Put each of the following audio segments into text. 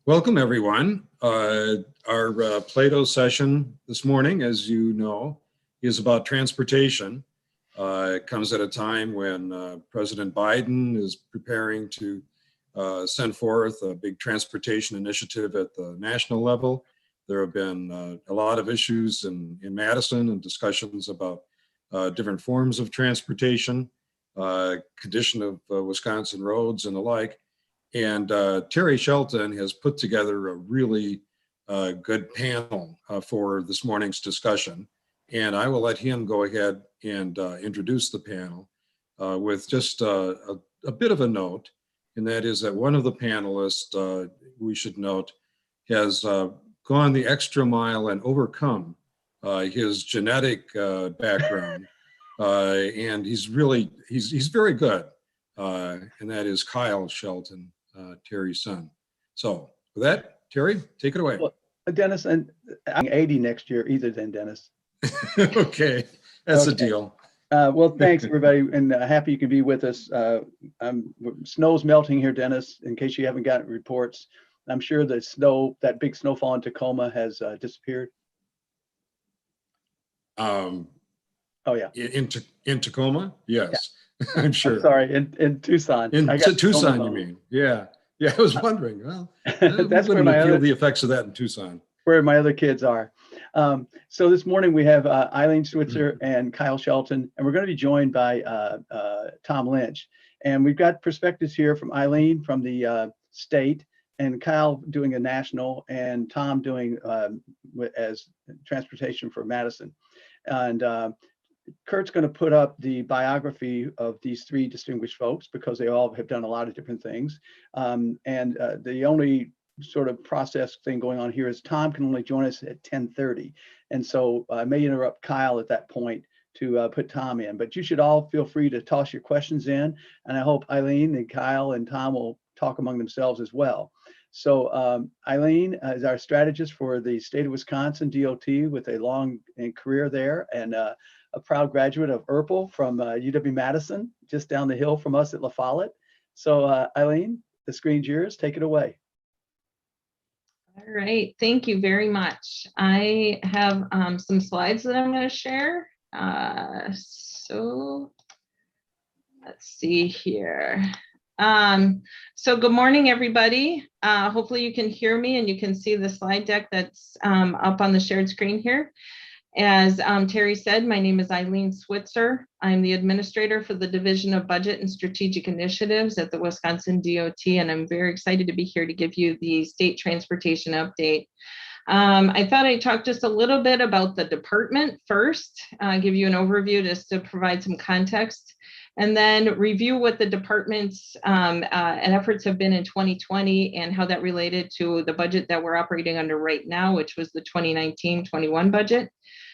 Welcome, everyone. Our Plato session this morning, as you know, is about transportation. It comes at a time when President Biden is preparing to send forth a big transportation initiative at the national level. There have been a lot of issues in Madison and discussions about different forms of transportation, condition of Wisconsin roads and the like. And Terry Shelton has put together a really good panel for this morning's discussion. And I will let him go ahead and introduce the panel with just a bit of a note. And that is that one of the panelists, we should note, has gone the extra mile and overcome his genetic background. And he's very good. And that is Kyle Shelton, Terry's son. So with that, Terry, take it away. Well, Dennis, and I'm 80 next year either than Dennis. Okay, that's a deal. Well, thanks everybody, and happy you can be with us. Snow's melting here, Dennis, in case you haven't gotten reports. I'm sure the snow, that big snowfall in Tacoma has disappeared. Oh yeah. In Tacoma? Yes. Yeah. I'm sure. I'm sorry, in Tucson. In Tucson, you mean? Yeah. Yeah, I was wondering. Well, that's where my feel the effects of that in Tucson. Where my other kids are. So this morning we have Aileen Switzer and Kyle Shelton, and we're going to be joined by Tom Lynch. And we've got perspectives here from Aileen from the state, and Kyle doing a national, and Tom doing as transportation for Madison. And Kurt's going to put up the biography of these three distinguished folks because they all have done a lot of different things. The only sort of process thing going on here is Tom can only join us at 10:30. And so I may interrupt Kyle at that point to put Tom in, but you should all feel free to toss your questions in. And I hope Aileen and Kyle and Tom will talk among themselves as well. So Aileen is our strategist for the state of Wisconsin DOT with a long career there, and a proud graduate of URPL from UW-Madison, just down the hill from us at La Follette. So Aileen, the screen's yours. Take it away. All right, thank you very much. I have some slides that I'm going to share. So let's see here. So good morning, everybody. Hopefully you can hear me and you can see the slide deck that's up on the shared screen here. As Terry said, my name is Aileen Switzer. I'm the administrator for the Division of Budget and Strategic Initiatives at the Wisconsin DOT, and I'm very excited to be here to give you the state transportation update. I thought I'd talk just a little bit about the department first, give you an overview just to provide some context, and then review what the department's and efforts have been in 2020 and how that related to the budget that we're operating under right now, which was the 2019-21 budget.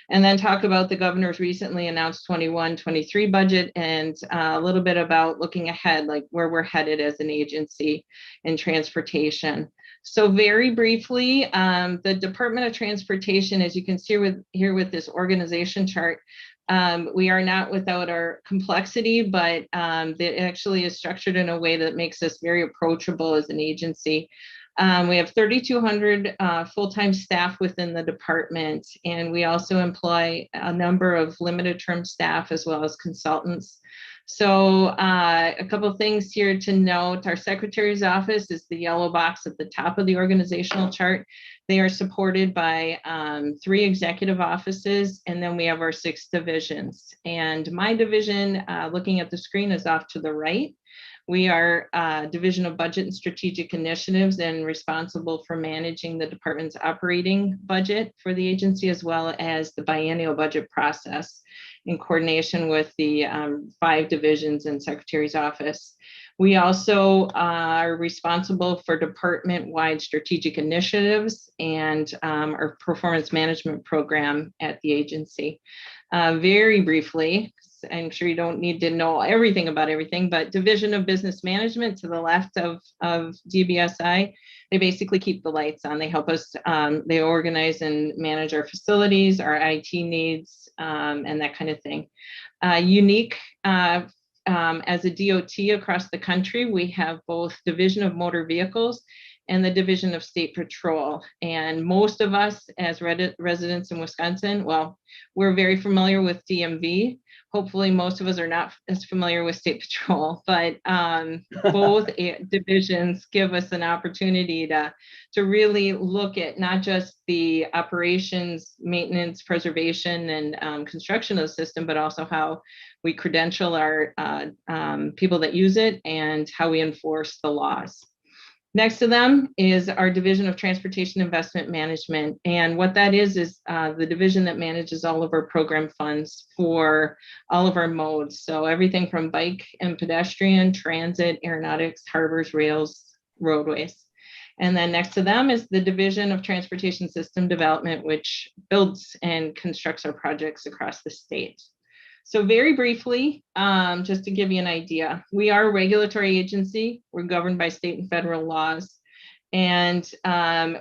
And then talk about the governor's recently announced 21-23 budget and a little bit about looking ahead, like where we're headed as an agency in transportation. So very briefly, the Department of Transportation, as you can see here with this organization chart, we are not without our complexity, but it actually is structured in a way that makes us very approachable as an agency. We have 3,200 full-time staff within the department, and we also employ a number of limited term staff as well as consultants. So a couple of things here to note. Our secretary's office is the yellow box at the top of the organizational chart. They are supported by 3 executive offices, and then we have our 6 divisions. And my division, looking at the screen, is off to the right. We are Division of Budget and Strategic Initiatives and responsible for managing the department's operating budget for the agency, as well as the biennial budget process in coordination with the 5 divisions and Secretary's office. We also are responsible for department-wide strategic initiatives and our performance management program at the agency. Very briefly, I'm sure you don't need to know everything about everything, but Division of Business Management to the left of DBSI, they basically keep the lights on. They help us, they organize and manage our facilities, our IT needs, and that kind of thing. Unique as a DOT across the country, we have both Division of Motor Vehicles and the Division of State Patrol. And most of us as residents in Wisconsin, well, we're very familiar with DMV. Hopefully most of us are not as familiar with State Patrol, but both divisions give us an opportunity to really look at not just the operations, maintenance, preservation, and construction of the system, but also how we credential our people that use it and how we enforce the laws. Next to them is our Division of Transportation Investment Management. And what that is the division that manages all of our program funds for all of our modes. So everything from bike and pedestrian, transit, aeronautics, harbors, rails, roadways. And then next to them is the Division of Transportation System Development, which builds and constructs our projects across the state. So very briefly, just to give you an idea, we are a regulatory agency. We're governed by state and federal laws. And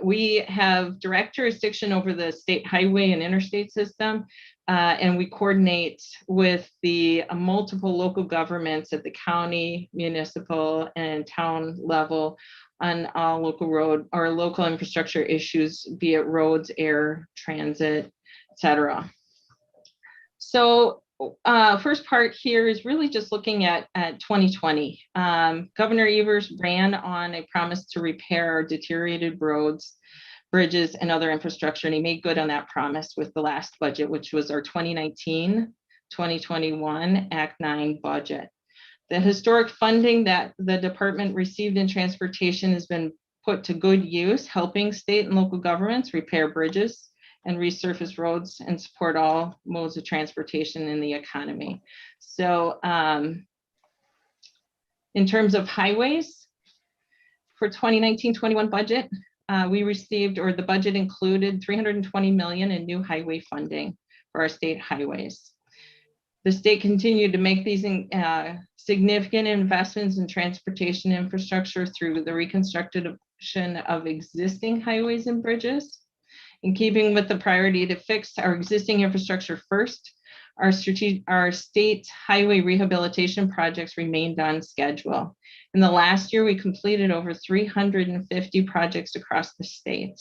we have direct jurisdiction over the state highway and interstate system. And we coordinate with the multiple local governments at the county, municipal, and town level on all local road or local infrastructure issues, be it roads, air, transit, et cetera. So first part here is really just looking at 2020. Governor Evers ran on a promise to repair our deteriorated roads, bridges, and other infrastructure, and he made good on that promise with the last budget, which was our 2019-2021 Act 9 budget. The historic funding that the department received in transportation has been put to good use, helping state and local governments repair bridges and resurface roads and support all modes of transportation in the economy. So in terms of highways, for 2019-21 budget, we received, or the budget included, $320 million in new highway funding for our state highways. The state continued to make these significant investments in transportation infrastructure through the reconstruction of existing highways and bridges. In keeping with the priority to fix our existing infrastructure first, our state highway rehabilitation projects remained on schedule. In the last year, we completed over 350 projects across the state.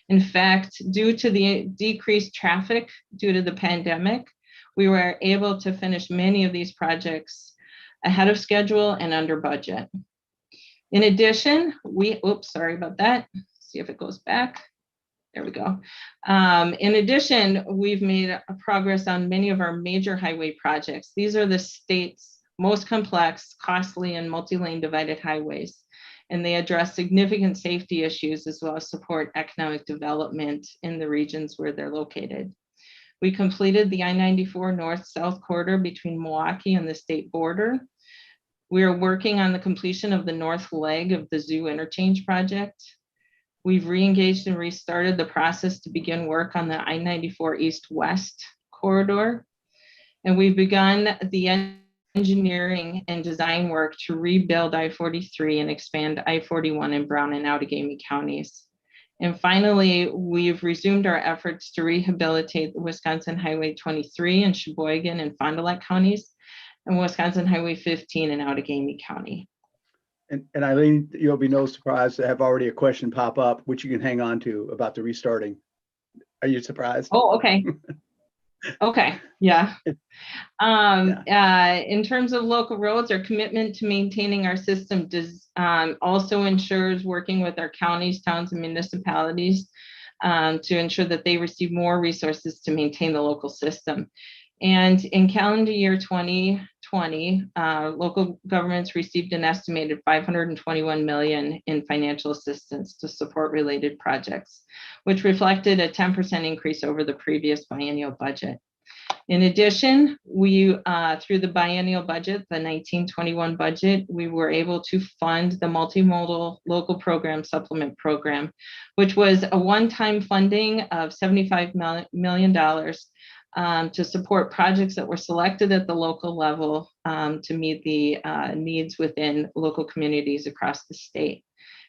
In fact, due to the decreased traffic due to the pandemic, we were able to finish many of these projects ahead of schedule and under budget. In addition, sorry about that. See if it goes back. There we go. In addition, we've made progress on many of our major highway projects. These are the state's most complex, costly, and multi-lane divided highways, and they address significant safety issues as well as support economic development in the regions where they're located. We completed the I-94 north-south corridor between Milwaukee and the state border. We are working on the completion of the north leg of the Zoo Interchange project. We've re-engaged and restarted the process to begin work on the I-94 east-west corridor. And we've begun the engineering and design work to rebuild I-43 and expand I-41 in Brown and Outagamie counties. And finally, we've resumed our efforts to rehabilitate the Wisconsin Highway 23 in Sheboygan and Fond du Lac counties, and Wisconsin Highway 15 in Outagamie County. And Aileen, you'll be no surprise to have already a question pop up, which you can hang on to about the restarting. Are you surprised? Oh, okay. Okay, yeah. In terms of local roads, our commitment to maintaining our system also ensures working with our counties, towns, and municipalities to ensure that they receive more resources to maintain the local system. And in calendar year 2020, local governments received an estimated $521 million in financial assistance to support related projects, which reflected a 10% increase over the previous biennial budget. In addition, we, through the biennial budget, the 1921 budget, we were able to fund the multimodal local program supplement program, which was a one-time funding of $75 million to support projects that were selected at the local level to meet the needs within local communities across the state.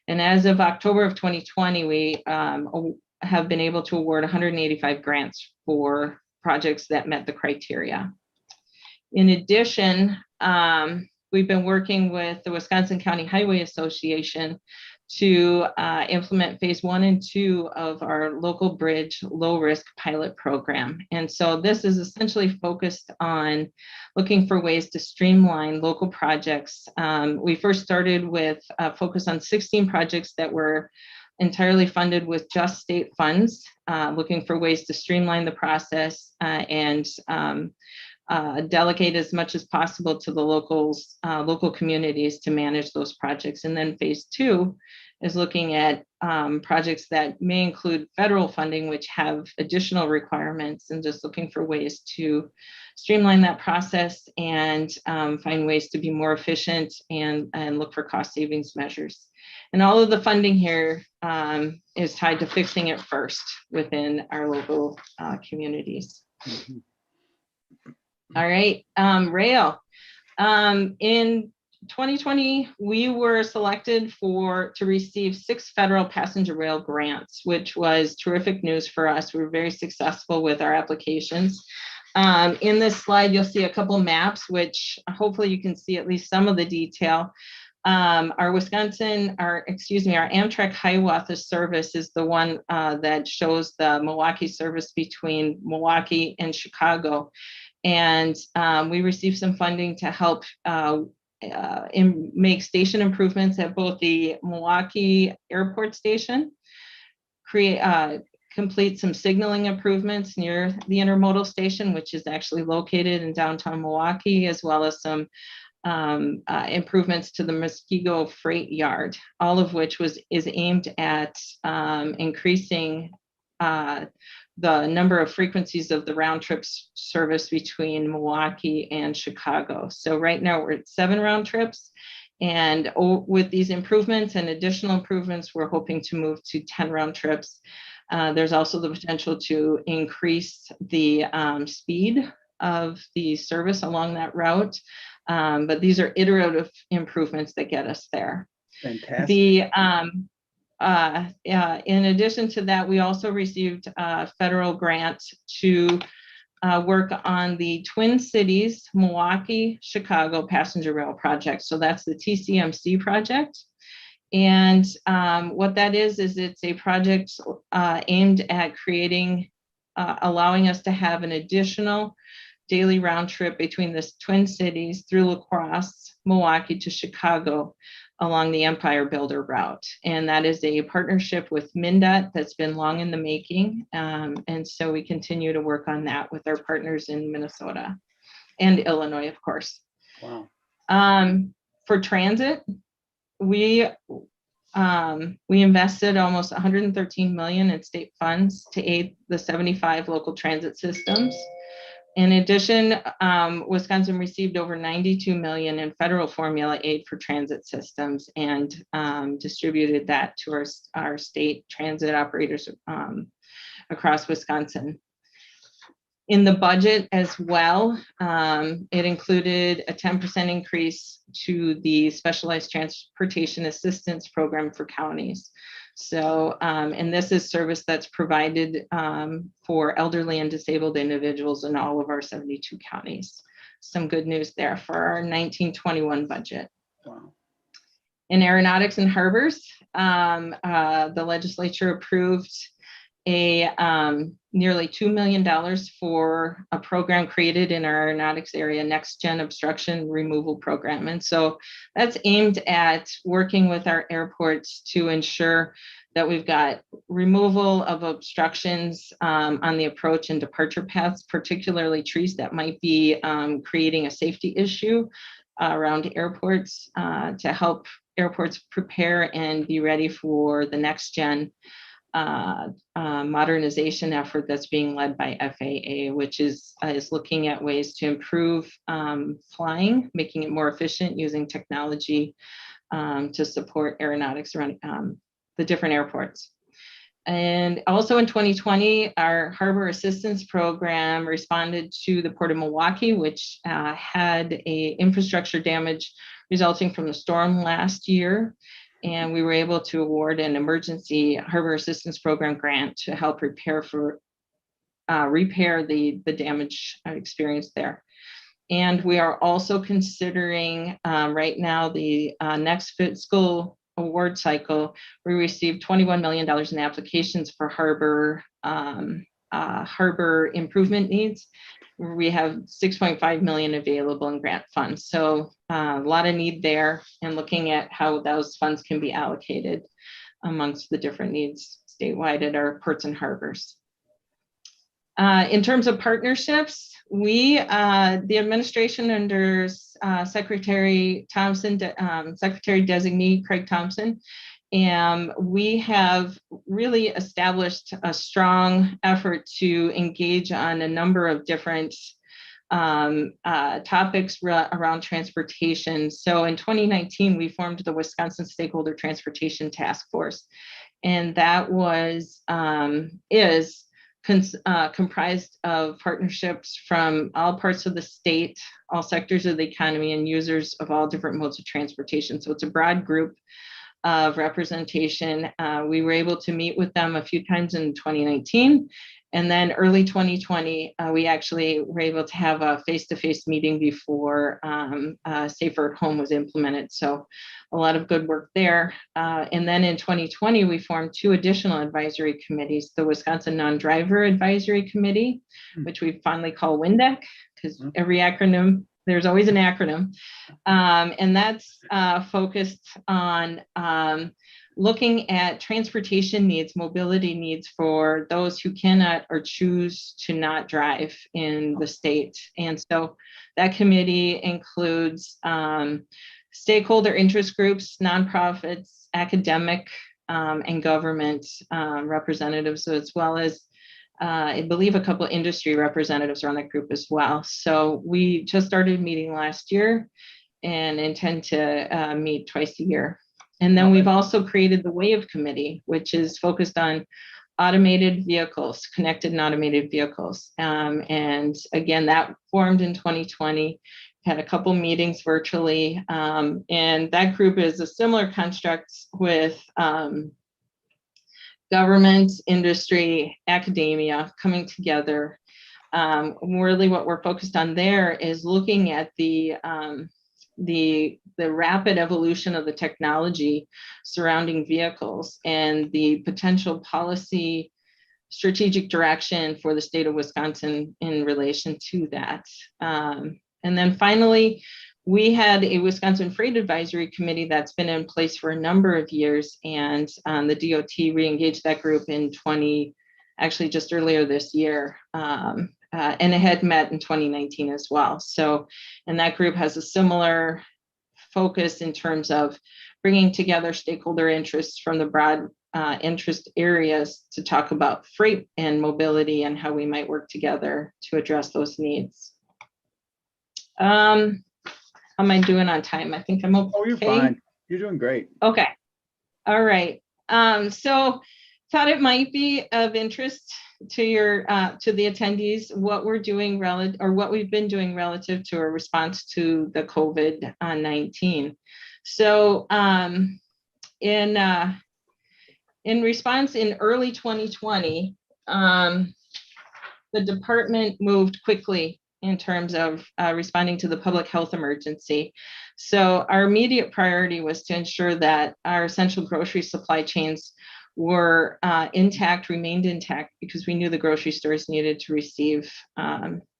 And as of October of 2020, we have been able to award 185 grants for projects that met the criteria. In addition, we've been working with the Wisconsin County Highway Association to implement phase 1 and 2 of our local bridge low risk pilot program. And so this is essentially focused on looking for ways to streamline local projects. We first started with a focus on 16 projects that were entirely funded with just state funds, looking for ways to streamline the process and delegate as much as possible to the local communities to manage those projects. And then phase 2 is looking at projects that may include federal funding, which have additional requirements, and just looking for ways to streamline that process and find ways to be more efficient and look for cost savings measures. And all of the funding here is tied to fixing it first within our local communities. Mhm. All right, rail. In 2020, we were selected to receive 6 federal passenger rail grants, which was terrific news for us. We were very successful with our applications. In this slide, you'll see a couple maps, which hopefully you can see at least some of the detail. Our Amtrak Hiawatha service is the one that shows the Milwaukee service between Milwaukee and Chicago. And we received some funding to help make station improvements at both the Milwaukee Airport Station, complete some signaling improvements near the intermodal station, which is actually located in downtown Milwaukee, as well as some improvements to the Muskego Freight Yard, all of which is aimed at increasing the number of frequencies of the round trip service between Milwaukee and Chicago. So right now we're at 7 round trips, and with these improvements and additional improvements, we're hoping to move to 10 round trips. There's also the potential to increase the speed of the service along that route. But these are iterative improvements that get us there. Fantastic. In addition to that, we also received a federal grant to work on the Twin Cities, Milwaukee, Chicago passenger rail project. So that's the TCMC project. And what that is it's a project aimed at allowing us to have an additional daily round trip between the Twin Cities through La Crosse, Milwaukee to Chicago along the Empire Builder route. And that is a partnership with MnDOT that's been long in the making. And so we continue to work on that with our partners in Minnesota and Illinois, of course. Wow. For transit, we invested almost $113 million in state funds to aid the 75 local transit systems. In addition, Wisconsin received over $92 million in federal formula aid for transit systems and distributed that to our state transit operators across Wisconsin. In the budget as well, it included a 10% increase to the Specialized Transportation Assistance Program for counties. So, and this is service that's provided for elderly and disabled individuals in all of our 72 counties. Some good news there for our 1921 budget. Wow. In aeronautics and harbors, the legislature approved a nearly $2 million for a program created in our aeronautics area, Next Gen Obstruction Removal Program. And so that's aimed at working with our airports to ensure that we've got removal of obstructions on the approach and departure paths, particularly trees that might be creating a safety issue around airports to help airports prepare and be ready for the next gen modernization effort that's being led by FAA, which is looking at ways to improve flying, making it more efficient using technology to support aeronautics around the different airports. And also in 2020, our Harbor Assistance Program responded to the Port of Milwaukee, which had a infrastructure damage resulting from the storm last year. And we were able to award an emergency Harbor Assistance Program grant to help repair the damage experienced there. And we are also considering right now the next fiscal award cycle, we received $21 million in applications for harbor improvement needs. We have 6.5 million available in grant funds. So a lot of need there, and looking at how those funds can be allocated amongst the different needs statewide at our ports and harbors. In terms of partnerships, the administration under Secretary Thompson, Secretary Designee Craig Thompson, and we have really established a strong effort to engage on a number of different topics around transportation. So in 2019, we formed the Wisconsin Stakeholder Transportation Task Force, and that is comprised of partnerships from all parts of the state, all sectors of the economy, and users of all different modes of transportation. So it's a broad group of representation. We were able to meet with them a few times in 2019. And then early 2020, we actually were able to have a face-to-face meeting before Safer at Home was implemented. So a lot of good work there. And then in 2020, we formed 2 additional advisory committees, the Wisconsin Non-Driver Advisory Committee, which we fondly call WINDEC, because every acronym, there's always an acronym. And that's focused on looking at transportation needs, mobility needs for those who cannot or choose to not drive in the state. And so that committee includes stakeholder interest groups, nonprofits, academic and government representatives, as well as I believe a couple of industry representatives are on that group as well. So we just started meeting last year and intend to meet twice a year. And then we've also created the WAVE Committee, which is focused on automated vehicles, connected and automated vehicles. And again, that formed in 2020, had a couple meetings virtually. And that group is a similar construct with government, industry, academia coming together. Really what we're focused on there is looking at the rapid evolution of the technology surrounding vehicles and the potential policy strategic direction for the state of Wisconsin in relation to that. And then finally, we had a Wisconsin Freight Advisory Committee that's been in place for a number of years, and the DOT re-engaged that group in actually just earlier this year. And it had met in 2019 as well. So, and that group has a similar focus in terms of bringing together stakeholder interests from the broad interest areas to talk about freight and mobility and how we might work together to address those needs. How am I doing on time? I think I'm okay. Oh, you're fine. You're doing great. Okay. All right. So thought it might be of interest to your to the attendees what we're doing what we've been doing relative to a response to the COVID-19. So in response in early 2020, the department moved quickly in terms of responding to the public health emergency. So our immediate priority was to ensure that our essential grocery supply chains were remained intact, because we knew the grocery stores needed to receive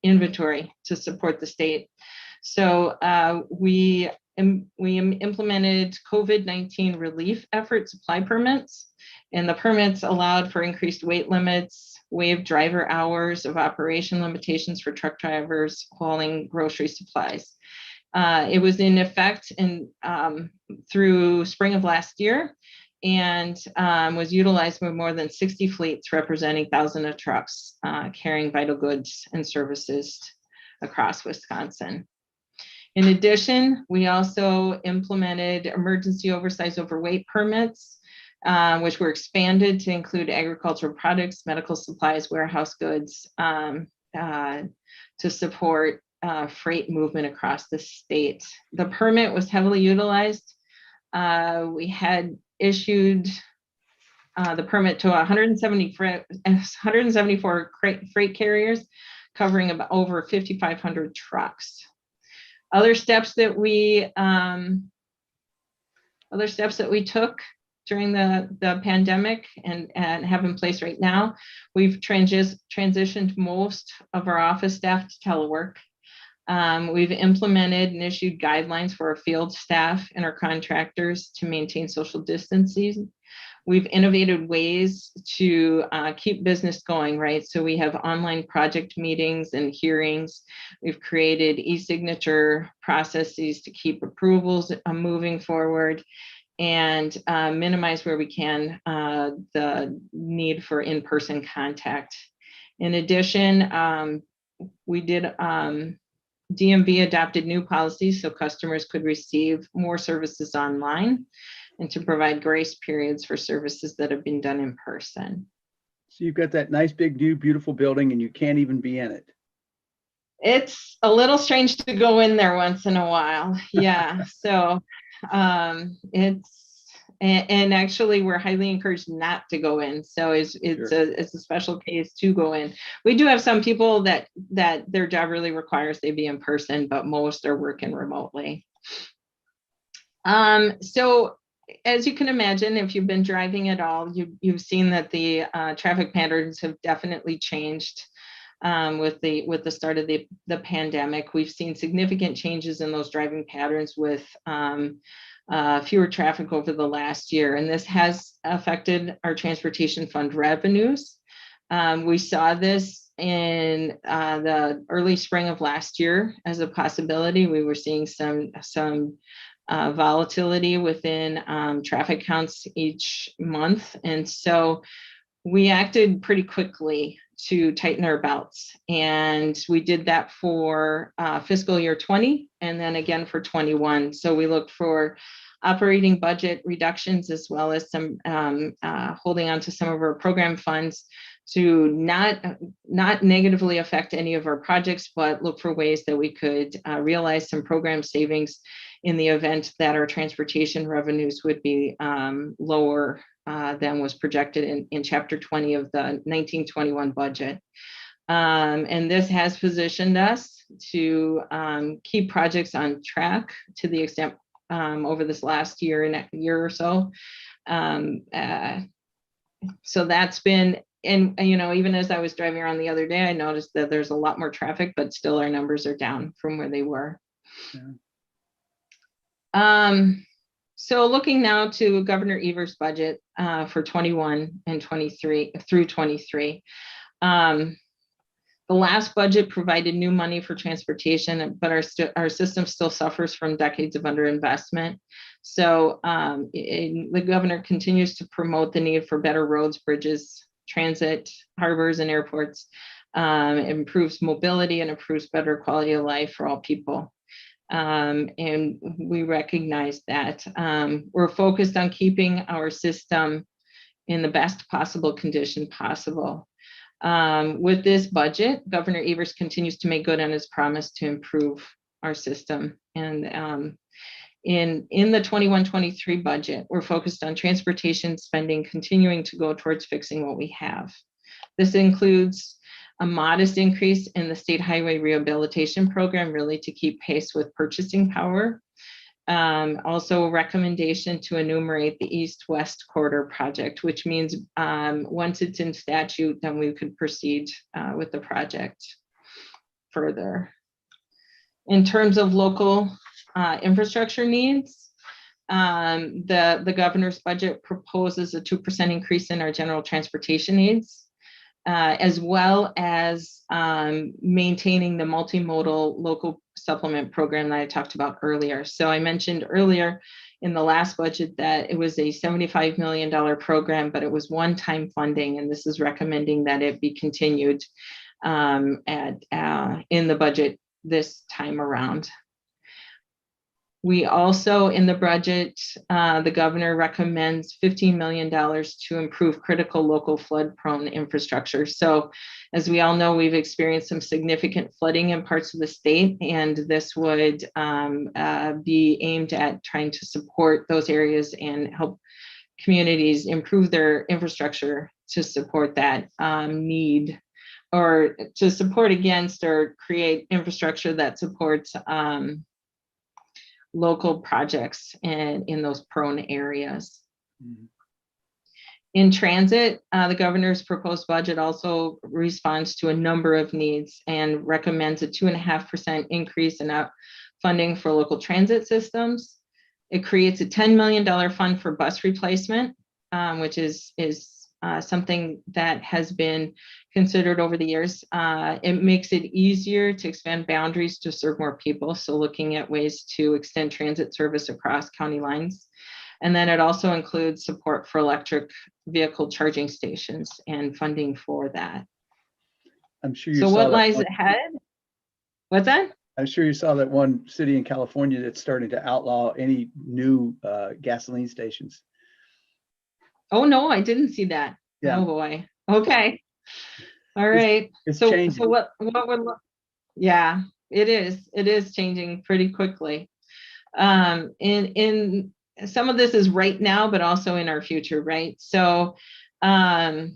inventory to support the state. So we implemented COVID-19 relief effort supply permits, and the permits allowed for increased weight limits, waived driver hours of operation limitations for truck drivers hauling grocery supplies. It was in effect through spring of last year, and was utilized by more than 60 fleets representing thousands of trucks carrying vital goods and services across Wisconsin. In addition, we also implemented emergency oversized overweight permits, which were expanded to include agricultural products, medical supplies, warehouse goods, to support freight movement across the state. The permit was heavily utilized. We had issued the permit to 174 freight carriers, covering about over 5,500 trucks. Other steps that we other steps that we took during the pandemic and have in place right now. We've transitioned most of our office staff to telework. We've implemented and issued guidelines for our field staff and our contractors to maintain social distancing. We've innovated ways to keep business going, right? So we have online project meetings and hearings. We've created e-signature processes to keep approvals moving forward and minimize where we can the need for in-person contact. In addition, we did DMV adopted new policies so customers could receive more services online and to provide grace periods for services that have been done in person. So you've got that nice big new beautiful building and you can't even be in it. It's a little strange to go in there once in a while. Yeah. So and actually we're highly encouraged not to go in. So it's a special case to go in. We do have some people that their job really requires they be in person, but most are working remotely. So as you can imagine, if you've been driving at all, you've seen that the traffic patterns have definitely changed with the start of the pandemic. We've seen significant changes in those driving patterns with fewer traffic over the last year, and this has affected our transportation fund revenues. We saw this in the early spring of last year as a possibility. We were seeing some volatility within traffic counts each month. And so we acted pretty quickly to tighten our belts. And we did that for fiscal year 20 and then again for 21. So we looked for operating budget reductions as well as some holding on to some of our program funds to not negatively affect any of our projects, but look for ways that we could realize some program savings in the event that our transportation revenues would be lower than was projected in Chapter 20 of the 1921 budget. And this has positioned us to keep projects on track to the extent over this last year or so. So that's been, and even as I was driving around the other day, I noticed that there's a lot more traffic, but still our numbers are down from where they were. Yeah. So looking now to Governor Evers' budget for 21 and 23 through 23. The last budget provided new money for transportation, but our system still suffers from decades of underinvestment. So the governor continues to promote the need for better roads, bridges, transit, harbors, and airports. Improves mobility and improves better quality of life for all people. And we recognize that. We're focused on keeping our system in the best possible condition possible. With this budget, Governor Evers continues to make good on his promise to improve our system. And in the 21-23 budget, we're focused on transportation spending continuing to go towards fixing what we have. This includes a modest increase in the state highway rehabilitation program, really to keep pace with purchasing power. Also a recommendation to enumerate the east-west corridor project, which means once it's in statute, then we could proceed with the project further. In terms of local infrastructure needs, the governor's budget proposes a 2% increase in our general transportation needs, as well as maintaining the multimodal local supplement program that I talked about earlier. So I mentioned earlier in the last budget that it was a $75 million program, but it was one-time funding, and this is recommending that it be continued in the budget this time around. We also, in the budget, the governor recommends $15 million to improve critical local flood-prone infrastructure. So as we all know, we've experienced some significant flooding in parts of the state, and this would be aimed at trying to support those areas and help communities improve their infrastructure to support that need, or to support against or create infrastructure that supports local projects in those prone areas. Mhm. In transit, the governor's proposed budget also responds to a number of needs and recommends a 2.5% increase in funding for local transit systems. It creates a $10 million fund for bus replacement, which is something that has been considered over the years. It makes it easier to expand boundaries to serve more people. So looking at ways to extend transit service across county lines. And then it also includes support for electric vehicle charging stations and funding for that. I'm sure you So saw what that lies one, ahead? What's that? I'm sure you saw that one city in California that's starting to outlaw any new gasoline stations. Oh, no, I didn't see that. Yeah. Oh, boy. Okay. All right. It's So changing. what yeah, it is changing pretty quickly. In some of this is right now, but also in our future, right? So as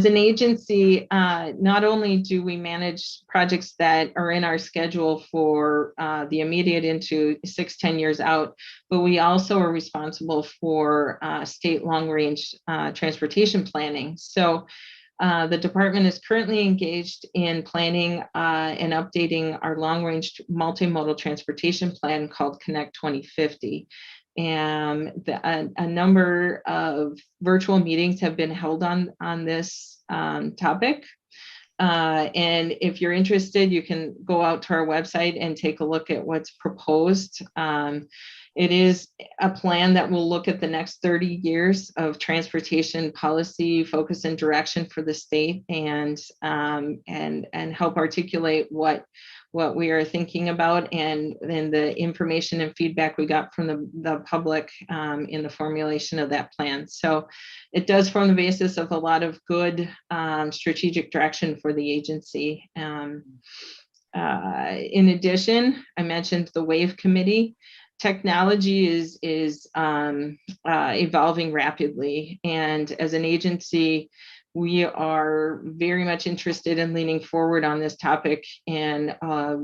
an agency, not only do we manage projects that are in our schedule for the immediate into 6-10 years out, but we also are responsible for state long-range transportation planning. So the department is currently engaged in planning and updating our long-range multimodal transportation plan called Connect 2050. And a number of virtual meetings have been held on this topic. And if you're interested, you can go out to our website and take a look at what's proposed. It is a plan that will look at the next 30 years of transportation policy, focus and direction for the state, and help articulate what we are thinking about, and then the information and feedback we got from the public in the formulation of that plan. So it does form the basis of a lot of good strategic direction for the agency. In addition, I mentioned the WAVE committee. Technology is evolving rapidly, and as an agency, we are very much interested in leaning forward on this topic and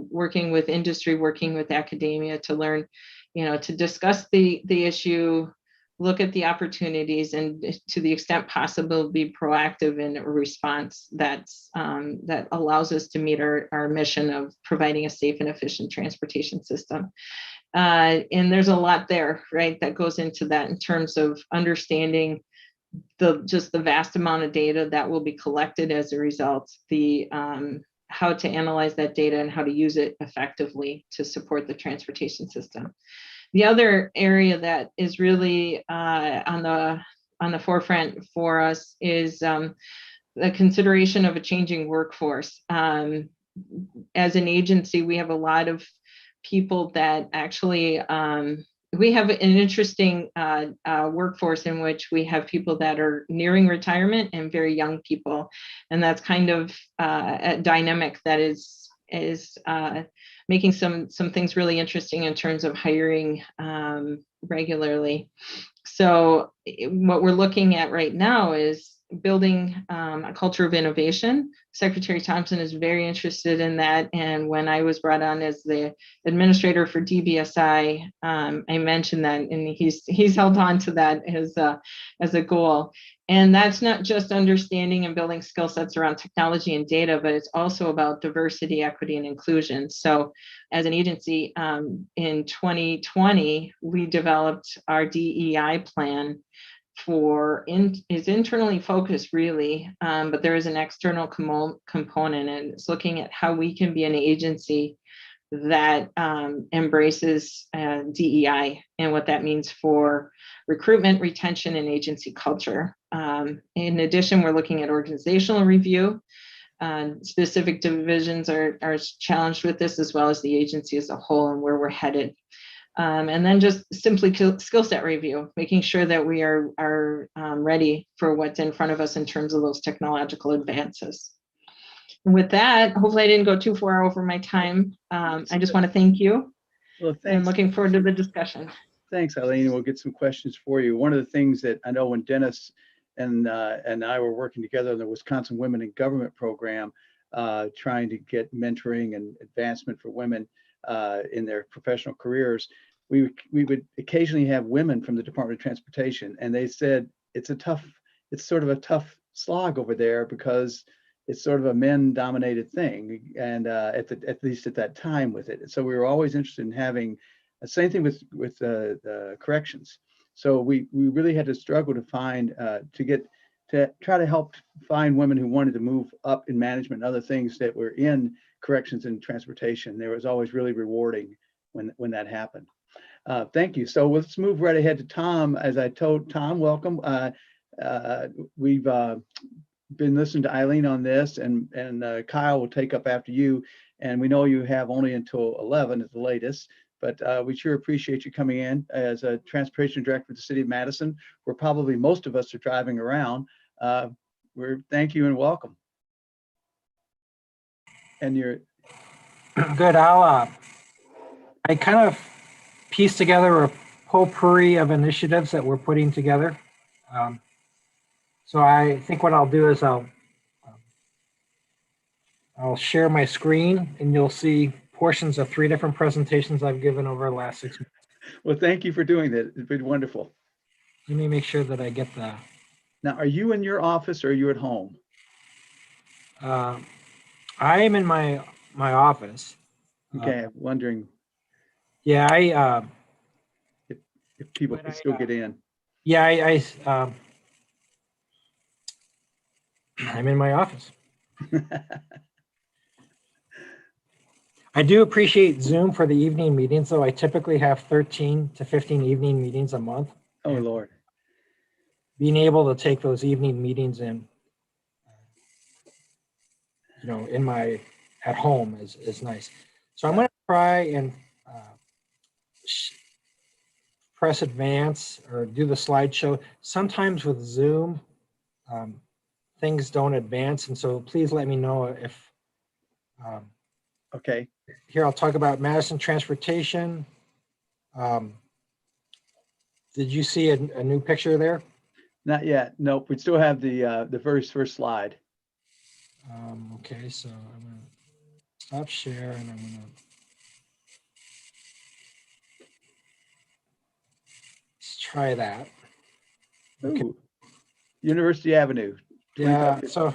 working with industry, working with academia to learn, to discuss the issue, look at the opportunities, and to the extent possible, be proactive in a response that allows us to meet our mission of providing a safe and efficient transportation system. And there's a lot there, right, that goes into that in terms of understanding just the vast amount of data that will be collected as a result, how to analyze that data and how to use it effectively to support the transportation system. The other area that is really on the forefront for us is the consideration of a changing workforce. As an agency, we have a lot of people that actually we have an interesting workforce in which we have people that are nearing retirement and very young people, and that's kind of a dynamic that is making some things really interesting in terms of hiring regularly. So what we're looking at right now is building a culture of innovation. Secretary Thompson is very interested in that. And when I was brought on as the administrator for DBSI, I mentioned that, and he's held on to that as a goal. And that's not just understanding and building skill sets around technology and data, but it's also about diversity, equity, and inclusion. So as an agency, in 2020, we developed our DEI plan is internally focused really, but there is an external component, and it's looking at how we can be an agency that embraces DEI and what that means for recruitment, retention, and agency culture. In addition, we're looking at organizational review. Specific divisions are challenged with this, as well as the agency as a whole and where we're headed. And then just simply skill set review, making sure that we are ready for what's in front of us in terms of those technological advances. And with that, hopefully I didn't go too far over my time. I just want to thank you. Well, thanks. And looking forward to the discussion. Thanks, Aileen. We'll get some questions for you. One of the things that I know when Dennis and I were working together in the Wisconsin Women in Government program, trying to get mentoring and advancement for women, in their professional careers, we would occasionally have women from the Department of Transportation, and they said it's sort of a tough slog over there because it's sort of a men-dominated thing, and at least at that time with it. So we were always interested in having the same thing with corrections. So we really had to struggle to find to try to help find women who wanted to move up in management and other things that were in corrections and transportation. There was always really rewarding when that happened. Thank you. So let's move right ahead to Tom. As I told Tom, welcome. We've been listening to Aileen on this, and Kyle will take up after you. And we know you have only until 11 at the latest, but we sure appreciate you coming in as a transportation director for the City of Madison, where probably most of us are driving around. Thank you and welcome. And you're good. I kind of pieced together a potpourri of initiatives that we're putting together. So I think what I'll do is I'll share my screen, and you'll see portions of 3 different presentations I've given over the last 6 months. Well, thank you for doing that. It's been wonderful. Let me make sure that I get the. Now, are you in your office or are you at home? I am in my office. Okay, I'm wondering. Yeah, if people can still get in. Yeah, I'm in my office. I do appreciate Zoom for the evening meetings, though. I typically have 13 to 15 evening meetings a month. Oh, Lord. Being able to take those evening meetings in, at home is nice. So I'm going to try and press advance or do the slideshow. Sometimes with Zoom, things don't advance, and so please let me know if. Okay. Here I'll talk about Madison Transportation. Did you see a new picture there? Not yet. Nope. We still have the very first slide. Okay, so I'm going to stop share, and I'm going to. Let's try that. Okay. Ooh. University Avenue. Yeah. So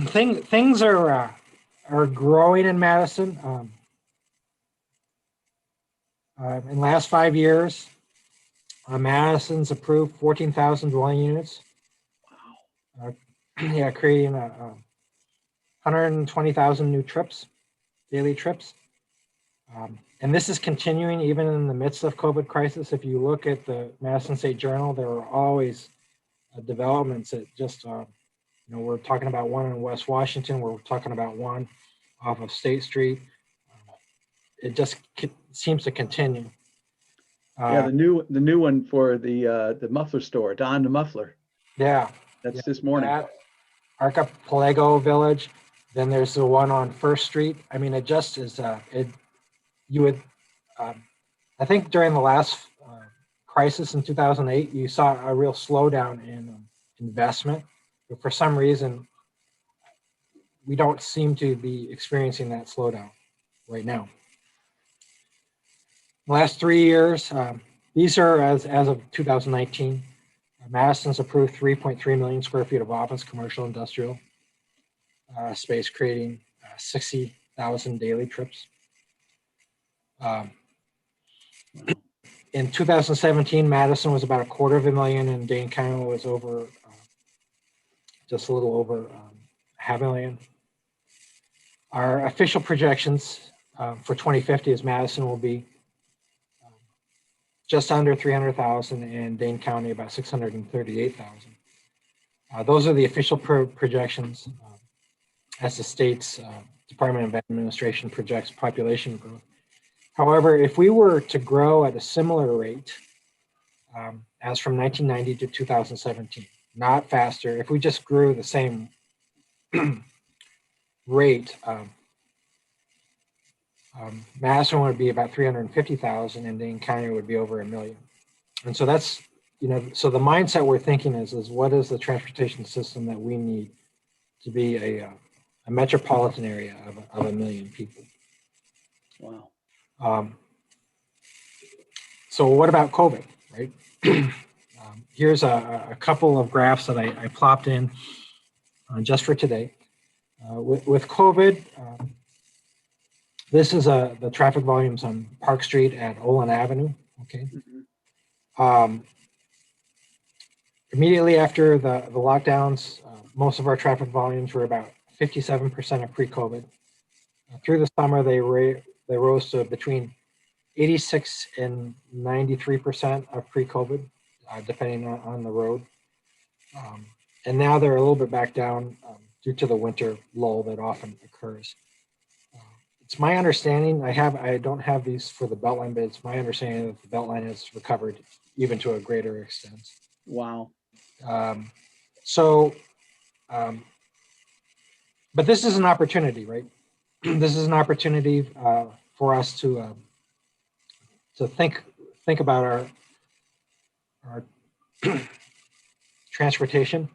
things are growing in Madison. In the last 5 years, Madison's approved 14,000 dwelling units. Wow. Creating 120,000 new trips, daily trips. And this is continuing even in the midst of COVID crisis. If you look at the Madison State Journal, there are always developments that just, we're talking about one in West Washington. We're talking about one off of State Street. It just seems to continue. Yeah, the new one for the muffler store, Don the Muffler. Yeah, that's this morning. Archipelago Village. Then there's the one on First Street. I mean, it just is. You would. I think during the last crisis in 2008, you saw a real slowdown in investment, but for some reason, we don't seem to be experiencing that slowdown right now. The last 3 years, these are as of 2019. Madison's approved 3.3 million square feet of office, commercial, industrial space, creating 60,000 daily trips. In 2017, Madison was about 250,000, and Dane County was over just a little over 500,000. Our official projections for 2050 is Madison will be just under 300,000, and Dane County about 638,000. Those are the official projections as the state's Department of Administration projects population growth. However, if we were to grow at a similar rate as from 1990 to 2017, not faster, if we just grew the same rate, Madison would be about 350,000, and Dane County would be over 1 million. And so that's, so the mindset we're thinking is what is the transportation system that we need to be a metropolitan area of 1 million people. Wow. So what about COVID, right? Here's a couple of graphs that I plopped in just for today. With COVID, this is the traffic volumes on Park Street at Olin Avenue, okay? Immediately after the lockdowns, most of our traffic volumes were about 57% of pre-COVID. Through the summer, they rose to between 86 and 93% of pre-COVID, depending on the road. And now they're a little bit back down due to the winter lull that often occurs. It's my understanding, I don't have these for the Beltline, but it's my understanding that the Beltline has recovered even to a greater extent. Wow. But this is an opportunity, right? This is an opportunity for us to think about our transportation.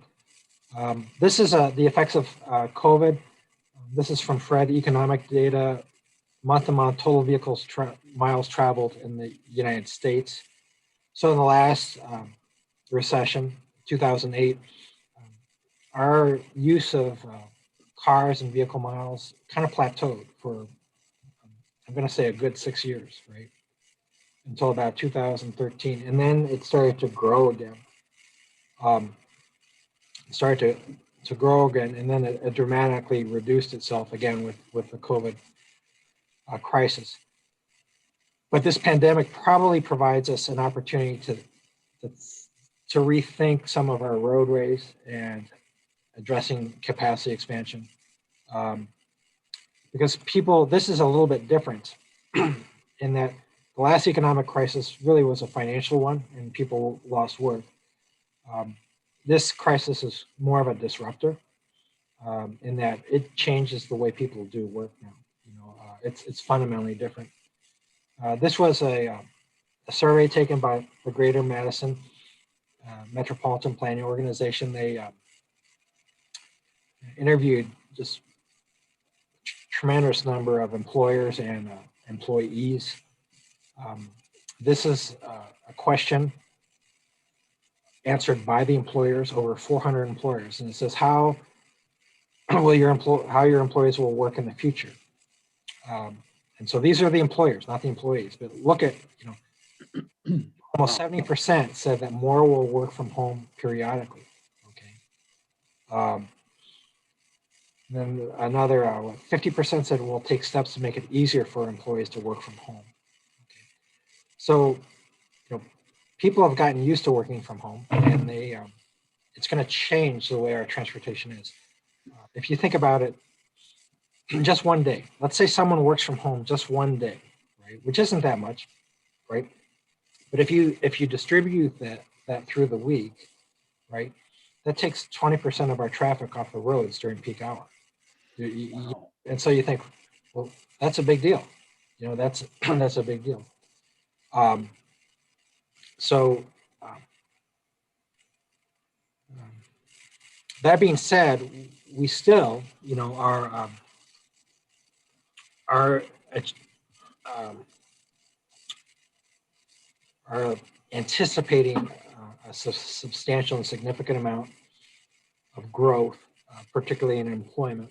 This is the effects of COVID. This is from Fred economic data, month-to-month total vehicles miles traveled in the United States. So in the last recession, 2008, our use of cars and vehicle miles kind of plateaued for, I'm going to say, a good 6 years, right? Until about 2013. And then it started to grow again. It started to grow again, and then it dramatically reduced itself again with the COVID crisis. But this pandemic probably provides us an opportunity to rethink some of our roadways and addressing capacity expansion. Because this is a little bit different in that the last economic crisis really was a financial one and people lost work. This crisis is more of a disruptor in that it changes the way people do work now. It's fundamentally different. This was a survey taken by the Greater Madison Metropolitan Planning Organization. They interviewed just a tremendous number of employers and employees. This is a question answered by the employers, over 400 employers, and it says how your employees will work in the future. And so these are the employers, not the employees. But look at, almost 70% said that more will work from home periodically. Okay. Then another 50% said we'll take steps to make it easier for employees to work from home. Okay. So, people have gotten used to working from home, and it's going to change the way our transportation is. If you think about it, just one day, let's say someone works from home just one day, right? Which isn't that much, right? But if you distribute that through the week, right, that takes 20% of our traffic off the roads during peak hour. Wow. And so you think, well, that's a big deal. That's a big deal. That being said, we still, are anticipating a substantial and significant amount of growth, particularly in employment.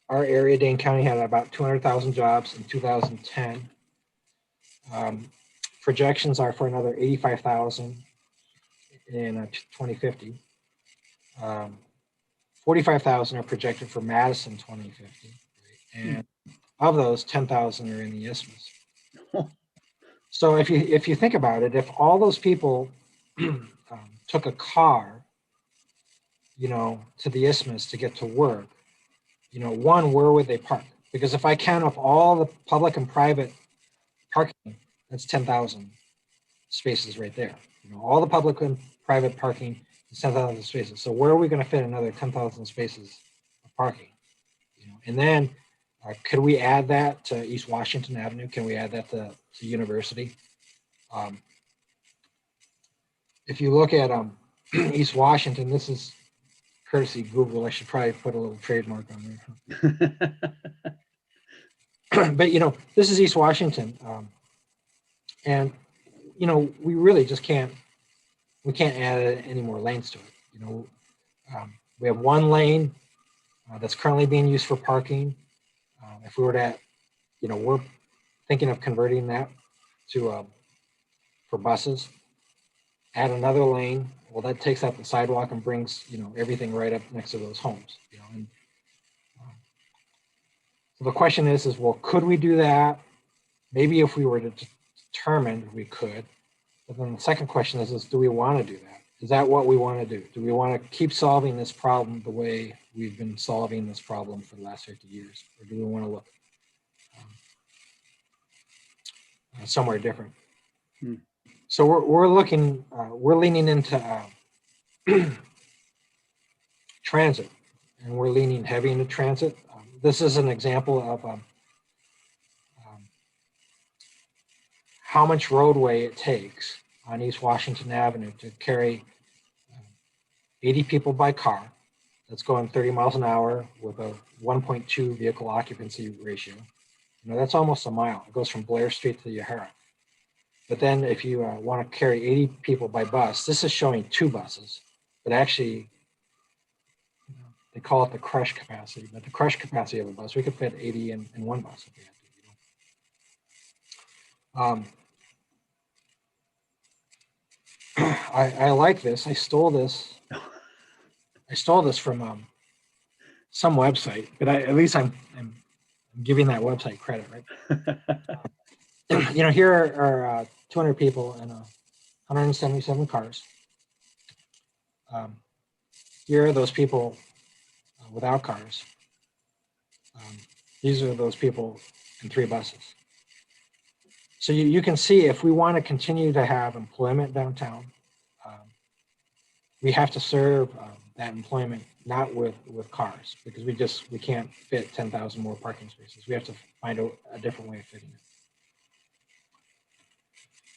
Our area, Dane County, had about 200,000 jobs in 2010. Projections are for another 85,000 in 2050. 45,000 are projected for Madison 2050. And of those, 10,000 are in the Isthmus. So if you think about it, if all those people took a car, to the Isthmus to get to work, one, where would they park? Because if I count up all the public and private parking, that's 10,000 spaces right there. All the public and private parking is 10,000 spaces. So where are we going to fit another 10,000 spaces of parking? And then could we add that to East Washington Avenue? Can we add that to University? If you look at East Washington, this is courtesy Google. I should probably put a little trademark on there. But, this is East Washington. And, we really just we can't add any more lanes to it. We have one lane that's currently being used for parking. If we were to, we're thinking of converting that to for buses. Add another lane. Well, that takes out the sidewalk and brings everything right up next to those homes. And so the question is well, could we do that? Maybe if we were to determine we could. But then the second question is do we want to do that? Is that what we want to do? Do we want to keep solving this problem the way we've been solving this problem for the last 50 years? Or do we want to look somewhere different? So we're looking, we're leaning into transit, and we're leaning heavy into transit. This is an example of how much roadway it takes on East Washington Avenue to carry 80 people by car that's going 30 miles an hour with a 1.2 vehicle occupancy ratio. That's almost a mile. It goes from Blair Street to Yahara. But then if you want to carry 80 people by bus, this is showing 2 buses, but actually they call it the crush capacity, but the crush capacity of a bus, we could fit 80 in one bus if we had to. I like this. I stole this from some website, but at least I'm giving that website credit, right? Here are 200 people and 177 cars. Here are those people without cars. These are those people in 3 buses. So you can see if we want to continue to have employment downtown, we have to serve that employment not with cars, because we can't fit 10,000 more parking spaces. We have to find a different way of fitting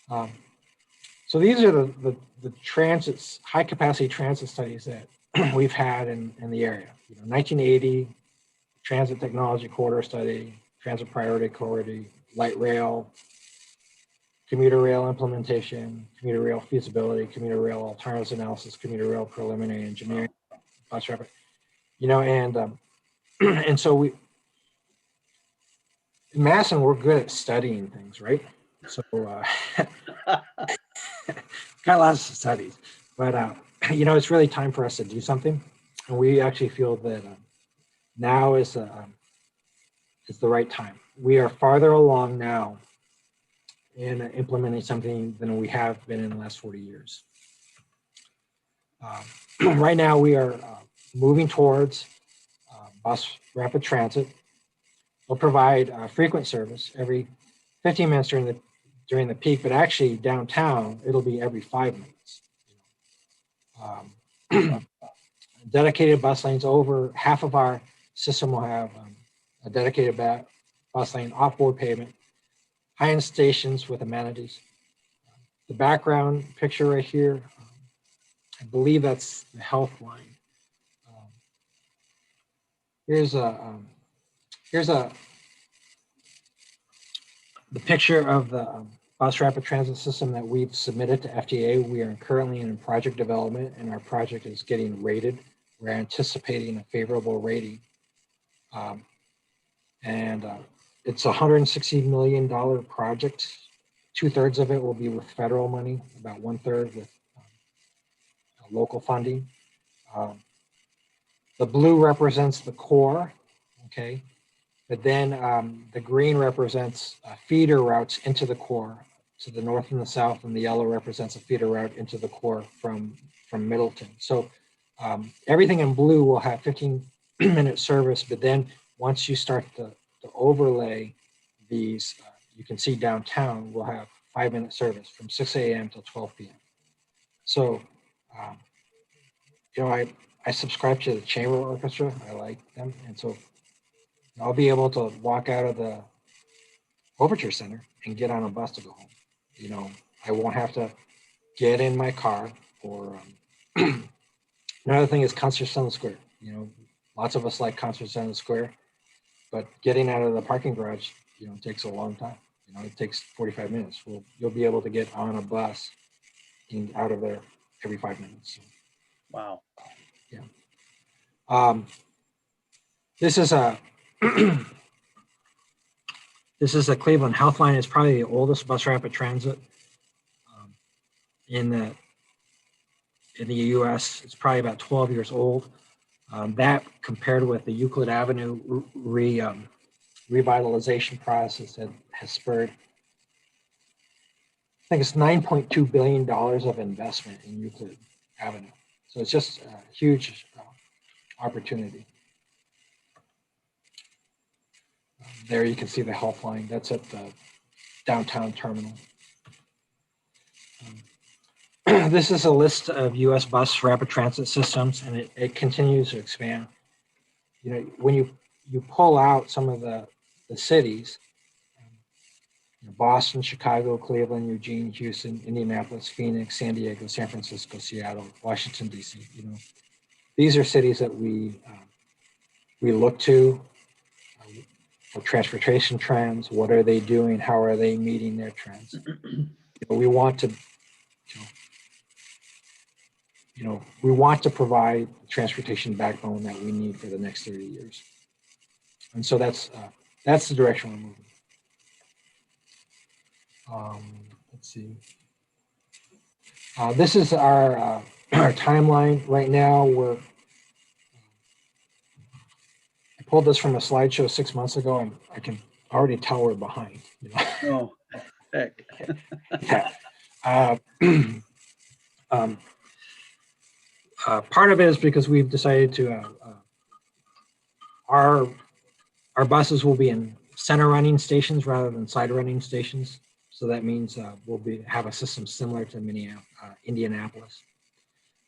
it. So these are the high capacity transit studies that we've had in the area. 1980, Transit Technology Corridor Study, Transit Priority Corridor, Light Rail, Commuter Rail Implementation, Commuter Rail Feasibility, Commuter Rail Alternatives Analysis, Commuter Rail Preliminary Engineering, Bus Rapid, and so in Madison, we're good at studying things, right? So got lots of studies, but it's really time for us to do something, and we actually feel that now is the right time. We are farther along now in implementing something than we have been in the last 40 years. Right now, we are moving towards bus rapid transit. We'll provide frequent service every 15 minutes during the peak, but actually downtown, it'll be every 5 minutes. Dedicated bus lanes. Over half of our system will have a dedicated bus lane, off-board pavement, high-end stations with amenities. The background picture right here, I believe that's the health line. Here's the picture of the bus rapid transit system that we've submitted to FTA. We are currently in project development, and our project is getting rated. We're anticipating a favorable rating. It's a $160 million project. 2/3 of it will be with federal money, about 1/3 with local funding. The blue represents the core, okay? But then the green represents feeder routes into the core to the north and the south, and the yellow represents a feeder route into the core from Middleton. So everything in blue will have 15-minute service, but then once you start to overlay these, you can see downtown will have 5-minute service from 6 a.m. till 12 p.m. So, I subscribe to the chamber orchestra. I like them. And so I'll be able to walk out of the Overture Center and get on a bus to go home. I won't have to get in my car or another thing is Concert Center Square. Lots of us like Concert Center Square. but getting out of the parking garage, takes a long time. It takes 45 minutes. You'll be able to get on a bus and out of there every 5 minutes. So, Wow. this is a this is a Cleveland Health Line. It's probably the oldest bus rapid transit in the U.S. It's probably about 12 years old. That compared with the Euclid Avenue revitalization process that has spurred, I think it's $9.2 billion of investment in Euclid Avenue. So it's just a huge opportunity. There you can see the Health Line. That's at the downtown terminal. This is a list of U.S. bus rapid transit systems, and it continues to expand. When you pull out some of the cities, Boston, Chicago, Cleveland, Eugene, Houston, Indianapolis, Phoenix, San Diego, San Francisco, Seattle, Washington, D.C. These are cities that we look to for transportation trends. What are they doing? How are they meeting their trends? We want to, we want to provide the transportation backbone that we need for the next 30 years. And so that's the direction we're moving. Let's see. This is our timeline right now. I pulled this from a slideshow 6 months ago, and I can already tell we're behind. Oh, heck. Part of it is because we've decided to our buses will be in center running stations rather than side running stations. So that means we'll have a system similar to Indianapolis.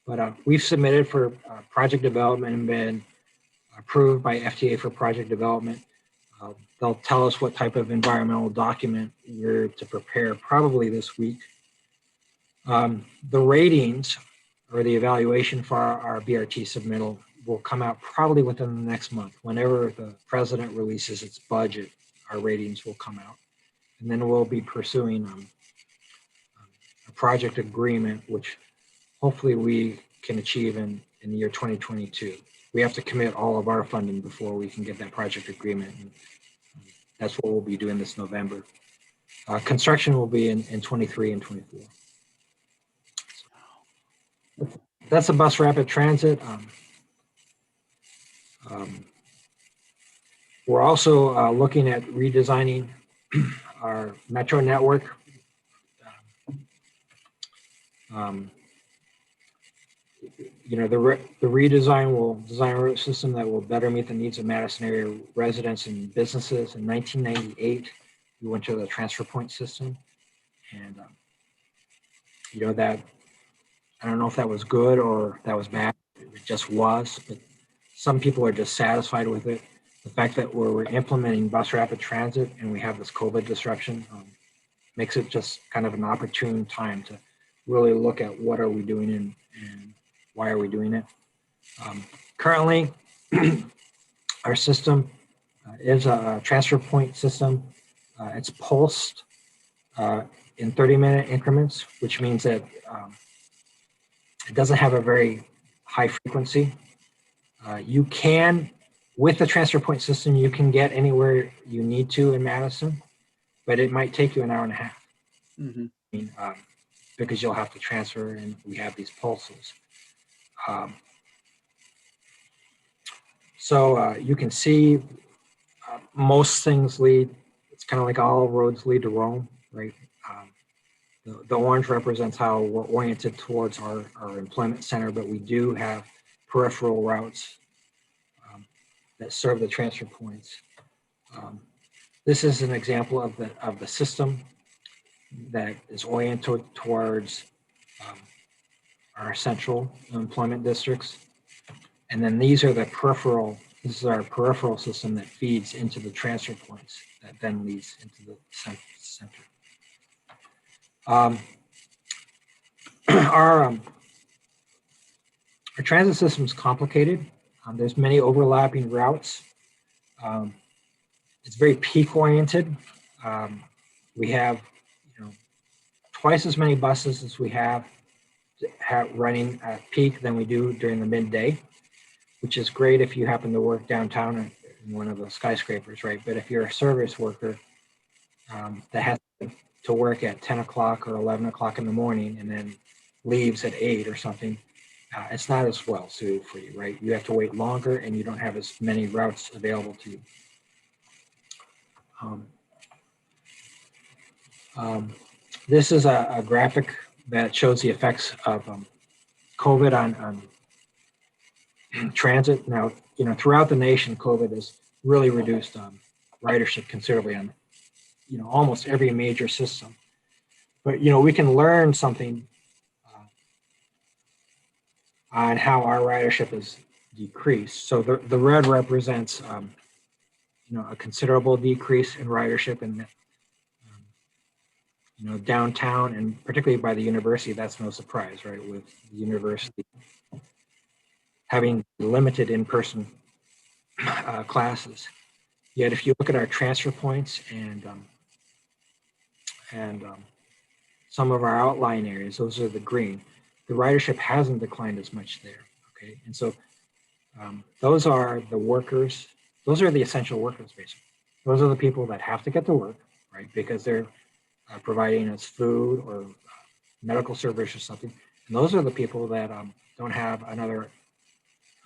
But we've submitted for project development and been approved by FTA for project development. They'll tell us what type of environmental document we're to prepare probably this week. The ratings or the evaluation for our BRT submittal will come out probably within the next month. Whenever the president releases its budget, our ratings will come out. And then we'll be pursuing a project agreement, which hopefully we can achieve in the year 2022. We have to commit all of our funding before we can get that project agreement. And that's what we'll be doing this November. Construction will be in 23 and 24. That's a bus rapid transit. We're also looking at redesigning our metro network. The redesign will design a route system that will better meet the needs of Madison area residents and businesses. In 1998, we went to the transfer point system, and that I don't know if that was good or that was bad. It just was, but some people are just satisfied with it. The fact that we're implementing bus rapid transit and we have this COVID disruption makes it just kind of an opportune time to really look at what are we doing and why are we doing it. Currently, our system is a transfer point system. It's pulsed in 30-minute increments, which means that it doesn't have a very high frequency. You can, with the transfer point system, you can get anywhere you need to in Madison, but it might take you an hour and a half. Mm-hmm. Because you'll have to transfer and we have these pulses. So you can see most things lead, it's kind of like all roads lead to Rome, right? The orange represents how we're oriented towards our employment center, but we do have peripheral routes that serve the transfer points. This is an example of the system that is oriented towards our central employment districts. And then these are the peripheral, this is our peripheral system that feeds into the transfer points that then leads into the center. Our transit system is complicated. There's many overlapping routes. it's very peak oriented. We have, twice as many buses as we have running at peak than we do during the midday, which is great if you happen to work downtown in one of the skyscrapers, right? But if you're a service worker that has to work at 10 o'clock or 11 o'clock in the morning and then leaves at 8 or something, it's not as well suited for you, right? You have to wait longer and you don't have as many routes available to you. This is a graphic that shows the effects of COVID on transit. Now, throughout the nation, COVID has really reduced ridership considerably on, almost every major system. But, we can learn something on how our ridership has decreased. So the red represents, a considerable decrease in ridership in, downtown, and particularly by the university. That's no surprise, right? With the university having limited in-person classes. Yet, if you look at our transfer points and some of our outlying areas, those are the green. The ridership hasn't declined as much there. Okay, and so those are the workers. Those are the essential workers, basically. Those are the people that have to get to work, right? Because they're providing us food or medical service or something. And those are the people that don't have another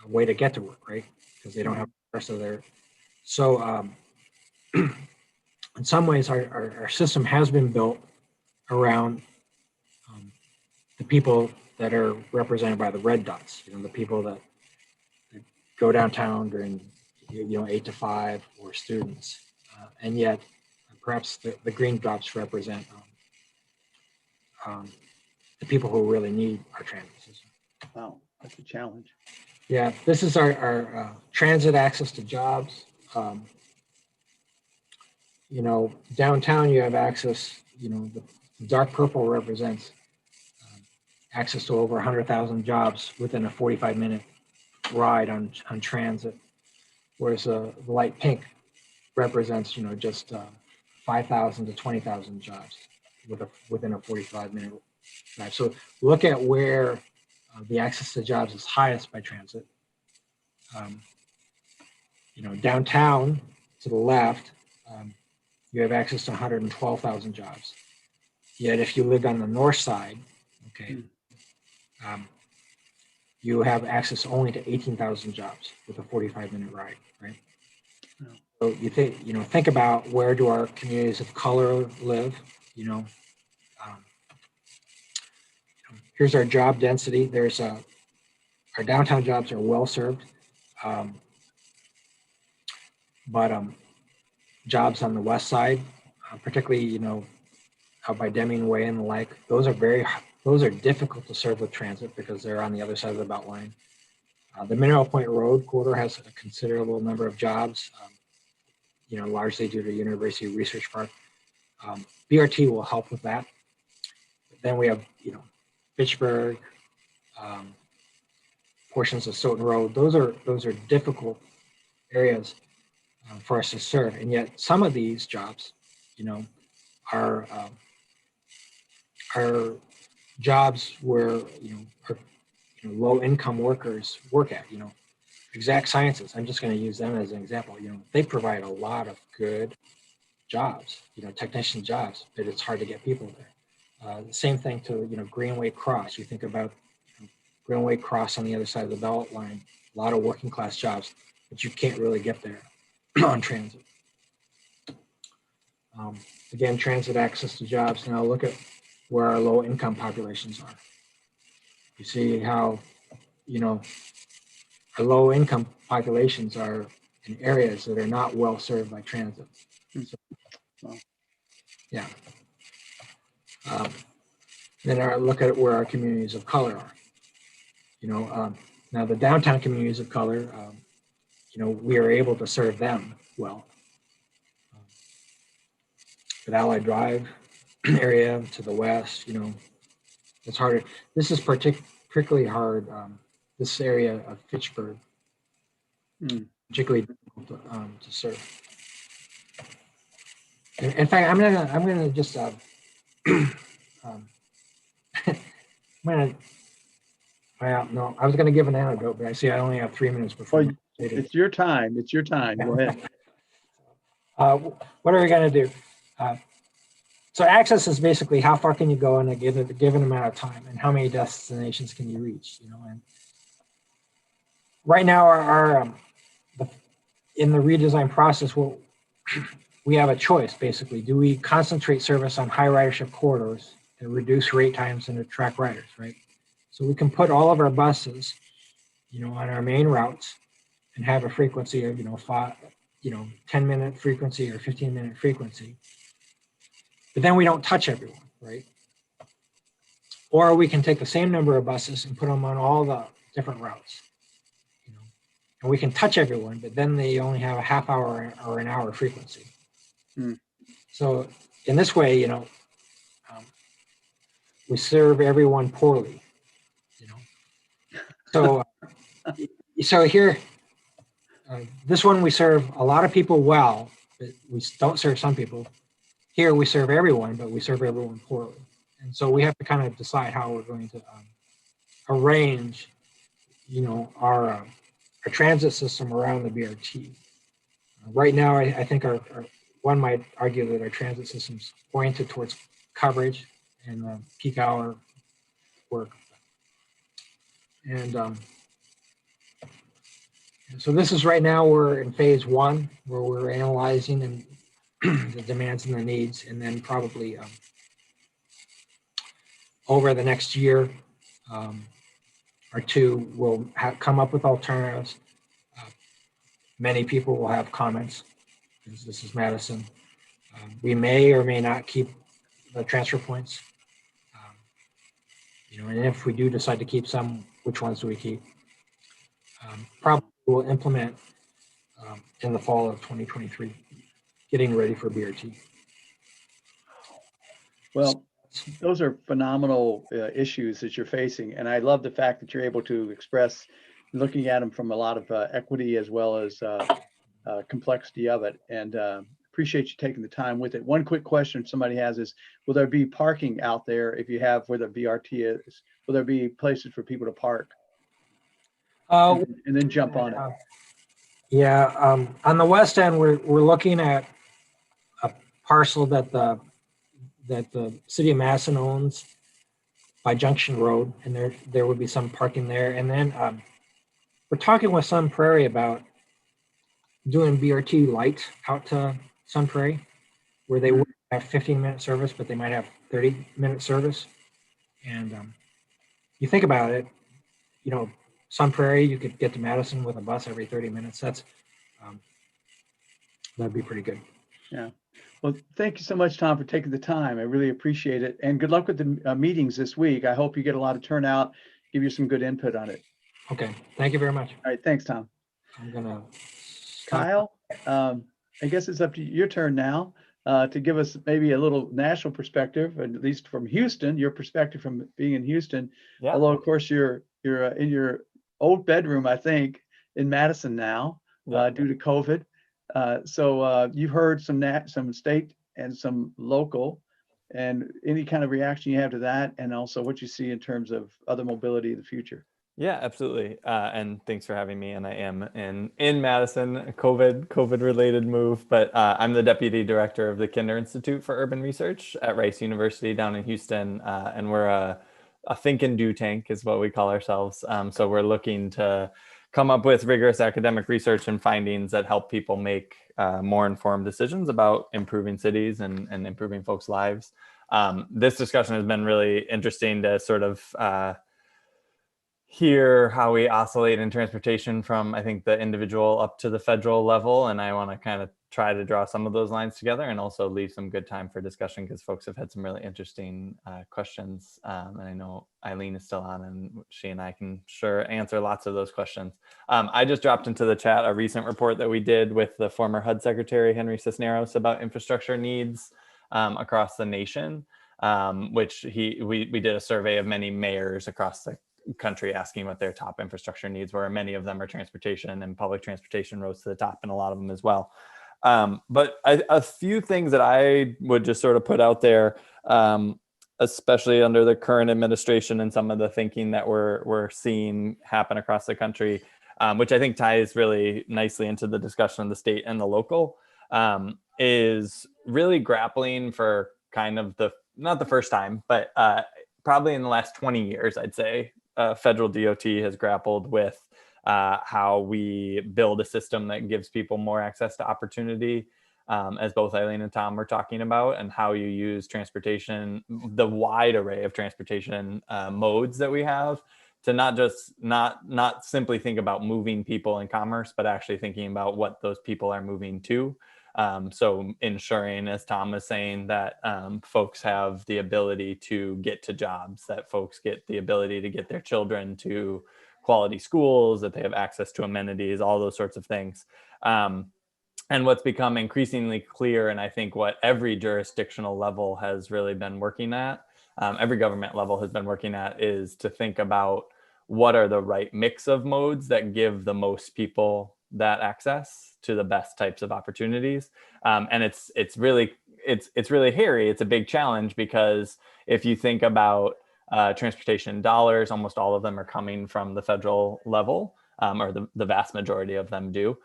way to get to work, right? Because they don't have the rest of their. So in some ways, our system has been built around the people that are represented by the red dots. The people that go downtown during 8 to 5, or students, and yet perhaps the green dots represent the people who really need our transit system. Wow, that's a challenge. Yeah, this is our transit access to jobs. Downtown you have access. The dark purple represents access to over 100,000 jobs within a 45-minute ride on transit, whereas the light pink represents just 5,000 to 20,000 jobs within a 45-minute drive. So look at where the access to jobs is highest by transit. Downtown to the left, you have access to 112,000 jobs. Yet if you lived on the north side, okay, you have access only to 18,000 jobs with a 45-minute ride, right? Yeah. So you think about, where do our communities of color live? Here's our job density. There's our downtown jobs are well served, but jobs on the west side, particularly out by Deming Way and the like, those are difficult to serve with transit because they're on the other side of the belt line. The Mineral Point Road corridor has a considerable number of jobs, largely due to University Research Park. BRT will help with that. But then we have, Fitchburg, portions of Stoughton Road. Those are difficult areas for us to serve, and yet some of these jobs, are jobs where low-income workers work at. Exact Sciences. I'm just going to use them as an example. They provide a lot of good jobs, technician jobs, but it's hard to get people there. The same thing to Greenway Cross. You think about Greenway Cross on the other side of the belt line. A lot of working class jobs, but you can't really get there on transit. Again, transit access to jobs. Now look at where our low income populations are. You see how, our low income populations are in areas that are not well served by transit. So, yeah. Then look at where our communities of color are. Now the downtown communities of color, we are able to serve them well. But Allied Drive area to the west, it's harder. This is particularly hard. This area of Fitchburg, particularly difficult to serve. In fact, I'm gonna just I'm gonna. Well, no, I was gonna give an anecdote, but I see I only have 3 minutes before. Well, it's your time. It's your time. Go ahead. What are we gonna do? So access is basically how far can you go in a given amount of time, and how many destinations can you reach? You know, and right now in the redesign process, we have a choice basically. Do we concentrate service on high ridership corridors and reduce rate times and attract riders, right? So we can put all of our buses, on our main routes and have a frequency of, 10-minute frequency or 15-minute frequency. But then we don't touch everyone, right? Or we can take the same number of buses and put them on all the different routes, and we can touch everyone, but then they only have a half hour or an hour frequency. So in this way, we serve everyone poorly, So here, this one we serve a lot of people well, but we don't serve some people. Here we serve everyone, but we serve everyone poorly. And so we have to kind of decide how we're going to arrange, our transit system around the BRT. Right now, I think one might argue that our transit system's oriented towards coverage and peak hour work. And so this is right now, we're in phase one, where we're analyzing the demands and the needs, and then probably over the next year or two, we'll come up with alternatives. Many people will have comments, because this is Madison. We may or may not keep the transfer points. And if we do decide to keep some, which ones do we keep? Probably we'll implement in the fall of 2023, getting ready for BRT. Well, those are phenomenal issues that you're facing. And I love the fact that you're able to express, looking at them from a lot of equity as well as complexity of it. And appreciate you taking the time with it. One quick question somebody has is, will there be parking out there if you have where the BRT is? Will there be places for people to park? And then jump on it. Yeah, on the west end, we're looking at a parcel that the City of Madison owns by Junction Road, and there would be some parking there. And then we're talking with Sun Prairie about doing BRT light out to Sun Prairie, where they would have 15-minute service, but they might have 30-minute service. And you think about it, Sun Prairie, you could get to Madison with a bus every 30 minutes. That'd be pretty good. Yeah. Well, thank you so much, Tom, for taking the time. I really appreciate it. And good luck with the meetings this week. I hope you get a lot of turnout, give you some good input on it. Okay. Thank you very much. All right. Thanks, Tom. I'm going to... Kyle, I guess it's up to your turn now to give us maybe a little national perspective, at least from Houston, your perspective from being in Houston. Yeah. Although, of course, you're in your old bedroom, I think, in Madison now due to COVID. So you've heard some state and some local, and any kind of reaction you have to that, and also what you see in terms of other mobility in the future. Yeah, absolutely. And thanks for having me. And I am in Madison, a COVID related move, but I'm the deputy director of the Kinder Institute for Urban Research at Rice University down in Houston. And we're a think and do tank is what we call ourselves. So we're looking to come up with rigorous academic research and findings that help people make more informed decisions about improving cities and improving folks' lives. This discussion has been really interesting to sort of hear how we oscillate in transportation from, I think, the individual up to the federal level. And I want to kind of try to draw some of those lines together and also leave some good time for discussion, because folks have had some really interesting questions. And I know Aileen is still on, and she and I can sure answer lots of those questions. I just dropped into the chat a recent report that we did with the former HUD Secretary, Henry Cisneros, about infrastructure needs across the nation, which we did a survey of many mayors across the country asking what their top infrastructure needs were. Many of them are transportation, and public transportation rose to the top in a lot of them as well. But a few things that I would just sort of put out there, especially under the current administration and some of the thinking that we're seeing happen across the country, which I think ties really nicely into the discussion of the state and the local, is really grappling for kind of not the first time, but probably in the last 20 years, I'd say, federal DOT has grappled with how we build a system that gives people more access to opportunity, as both Aileen and Tom were talking about, and how you use transportation, the wide array of transportation modes that we have, to not simply think about moving people in commerce, but actually thinking about what those people are moving to. So ensuring, as Tom was saying, that folks have the ability to get to jobs, that folks get the ability to get their children to quality schools, that they have access to amenities, all those sorts of things. And what's become increasingly clear, and I think what every jurisdictional level has really been working at, every government level has been working at, is to think about what are the right mix of modes that give the most people that access to the best types of opportunities. And it's really hairy. It's a big challenge, because if you think about transportation dollars, almost all of them are coming from the federal level, or the vast majority of them do.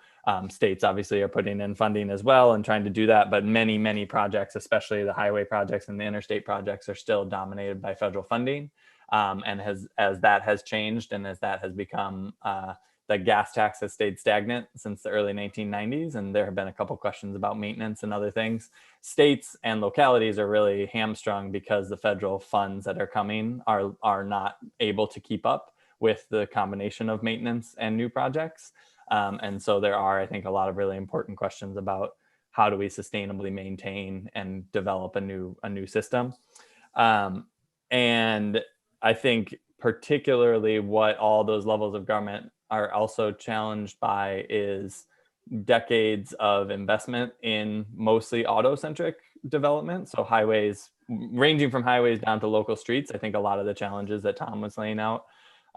States obviously are putting in funding as well and trying to do that, but many projects, especially the highway projects and the interstate projects, are still dominated by federal funding. And as that has changed, and as that has become, the gas tax has stayed stagnant since the early 1990s, and there have been a couple questions about maintenance and other things. States and localities are really hamstrung because the federal funds that are coming are not able to keep up with the combination of maintenance and new projects. And so there are, I think, a lot of really important questions about how do we sustainably maintain and develop a new system. And I think particularly what all those levels of government are also challenged by is decades of investment in mostly auto-centric development. So highways, ranging from highways down to local streets. I think a lot of the challenges that Tom was laying out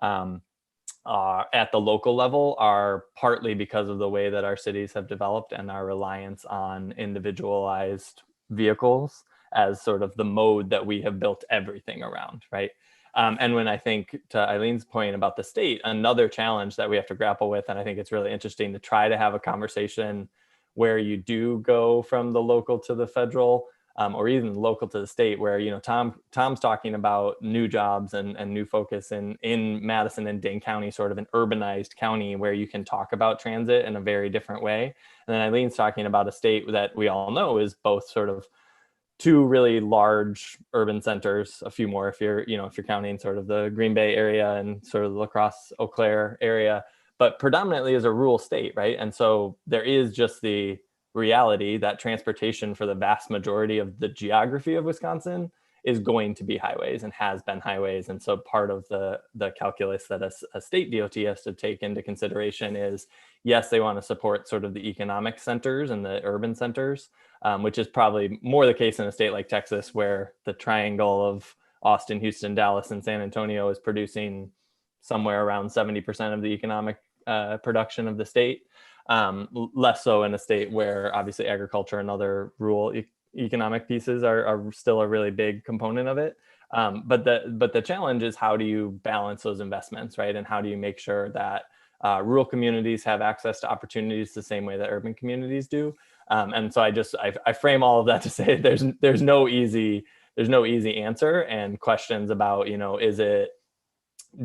at the local level are partly because of the way that our cities have developed and our reliance on individualized vehicles as sort of the mode that we have built everything around, right? And when I think, to Eileen's point about the state, another challenge that we have to grapple with, and I think it's really interesting to try to have a conversation where you do go from the local to the federal, or even local to the state, where, you know, Tom's talking about new jobs and new focus in Madison and Dane County, sort of an urbanized county where you can talk about transit in a very different way. And then Eileen's talking about a state that we all know is both sort of two really large urban centers, a few more if you're counting sort of the Green Bay area and sort of the La Crosse, Eau Claire area, but predominantly is a rural state, right? And so there is just the reality that transportation for the vast majority of the geography of Wisconsin is going to be highways and has been highways. And so part of the calculus that a state DOT has to take into consideration is, yes, they want to support sort of the economic centers and the urban centers, which is probably more the case in a state like Texas, where the triangle of Austin, Houston, Dallas, and San Antonio is producing somewhere around 70% of the economic production of the state. Less so in a state where obviously agriculture and other rural economic pieces are still a really big component of it. But the challenge is, how do you balance those investments, right? And how do you make sure that rural communities have access to opportunities the same way that urban communities do? And so I frame all of that to say there's no easy answer, and questions about,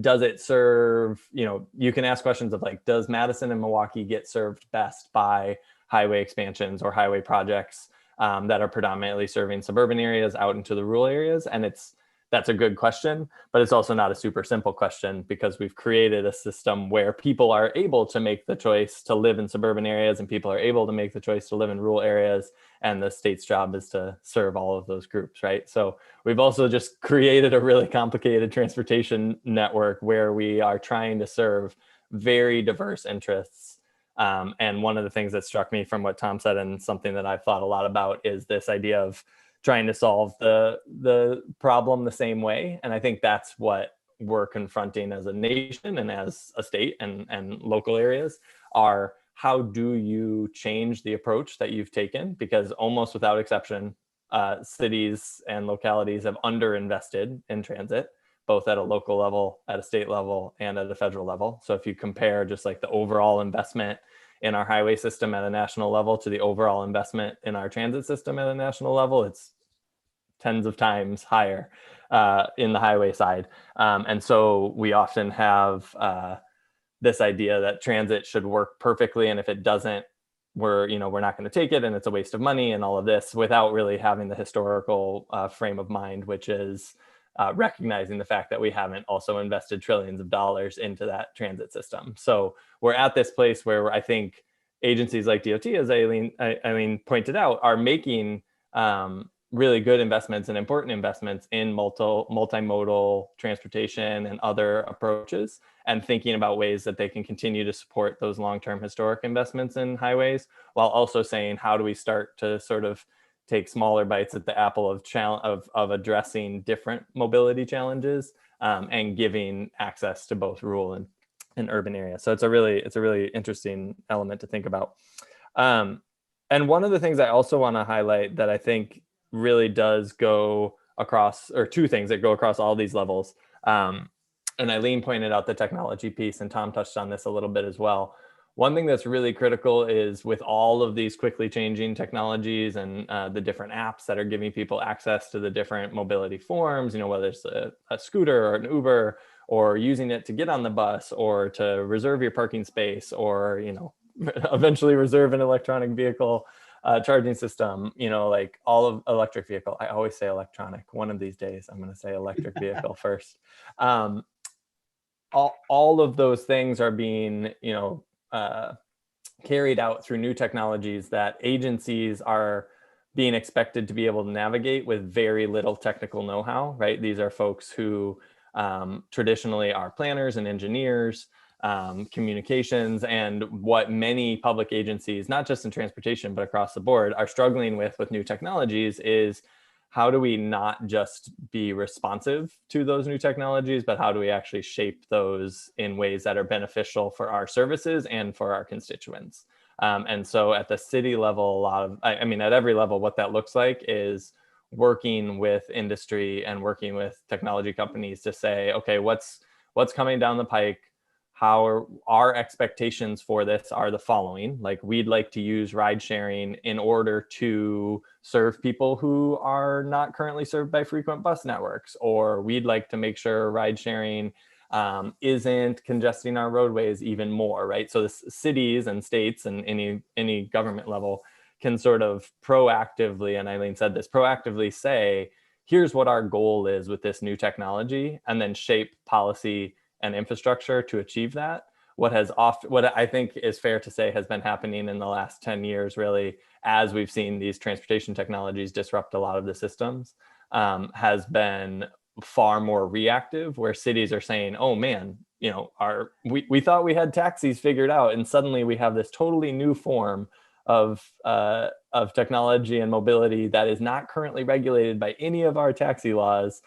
does it serve, you can ask questions of like, does Madison and Milwaukee get served best by highway expansions or highway projects that are predominantly serving suburban areas out into the rural areas? And that's a good question, but it's also not a super simple question, because we've created a system where people are able to make the choice to live in suburban areas and people are able to make the choice to live in rural areas. And the state's job is to serve all of those groups, right? So we've also just created a really complicated transportation network where we are trying to serve very diverse interests. And one of the things that struck me from what Tom said, and something that I've thought a lot about, is this idea of trying to solve the problem the same way. And I think that's what we're confronting as a nation and as a state and local areas, are how do you change the approach that you've taken? Because almost without exception, cities and localities have underinvested in transit, both at a local level, at a state level, and at a federal level. So if you compare just like the overall investment in our highway system at a national level to the overall investment in our transit system at a national level, it's tens of times higher in the highway side. And so we often have this idea that transit should work perfectly, and if it doesn't, we're not going to take it, and it's a waste of money and all of this, without really having the historical frame of mind, which is recognizing the fact that we haven't also invested trillions of dollars into that transit system. So we're at this place where I think agencies like DOT, as Aileen pointed out, are making really good investments and important investments in multimodal transportation and other approaches, and thinking about ways that they can continue to support those long-term historic investments in highways, while also saying, how do we start to sort of take smaller bites at the apple of addressing different mobility challenges and giving access to both rural and urban areas. So it's a really interesting element to think about. And one of the things I also want to highlight that I think really does go across, or two things that go across all these levels. And Aileen pointed out the technology piece, and Tom touched on this a little bit as well. One thing that's really critical is, with all of these quickly changing technologies and the different apps that are giving people access to the different mobility forms, whether it's a scooter or an Uber, or using it to get on the bus, or to reserve your parking space, or eventually reserve an electronic vehicle charging system, like all of electric vehicle. I always say electronic. One of these days, I'm going to say electric vehicle first. All of those things are being, carried out through new technologies that agencies are being expected to be able to navigate with very little technical know-how, right? These are folks who traditionally are planners and engineers, communications, and what many public agencies, not just in transportation, but across the board, are struggling with new technologies is, how do we not just be responsive to those new technologies, but how do we actually shape those in ways that are beneficial for our services and for our constituents? And so at the city level, at every level, what that looks like is working with industry and working with technology companies to say, okay, what's coming down the pike? How our expectations for this are the following. Like, we'd like to use ride sharing in order to serve people who are not currently served by frequent bus networks, or we'd like to make sure ride sharing isn't congesting our roadways even more, right? So the cities and states and any government level can sort of proactively, and Aileen said this, proactively say, here's what our goal is with this new technology, and then shape policy and infrastructure to achieve that. What I think is fair to say has been happening in the last 10 years, really, as we've seen these transportation technologies disrupt a lot of the systems, has been far more reactive, where cities are saying, oh man, we thought we had taxis figured out, and suddenly we have this totally new form of technology and mobility that is not currently regulated by any of our taxi laws.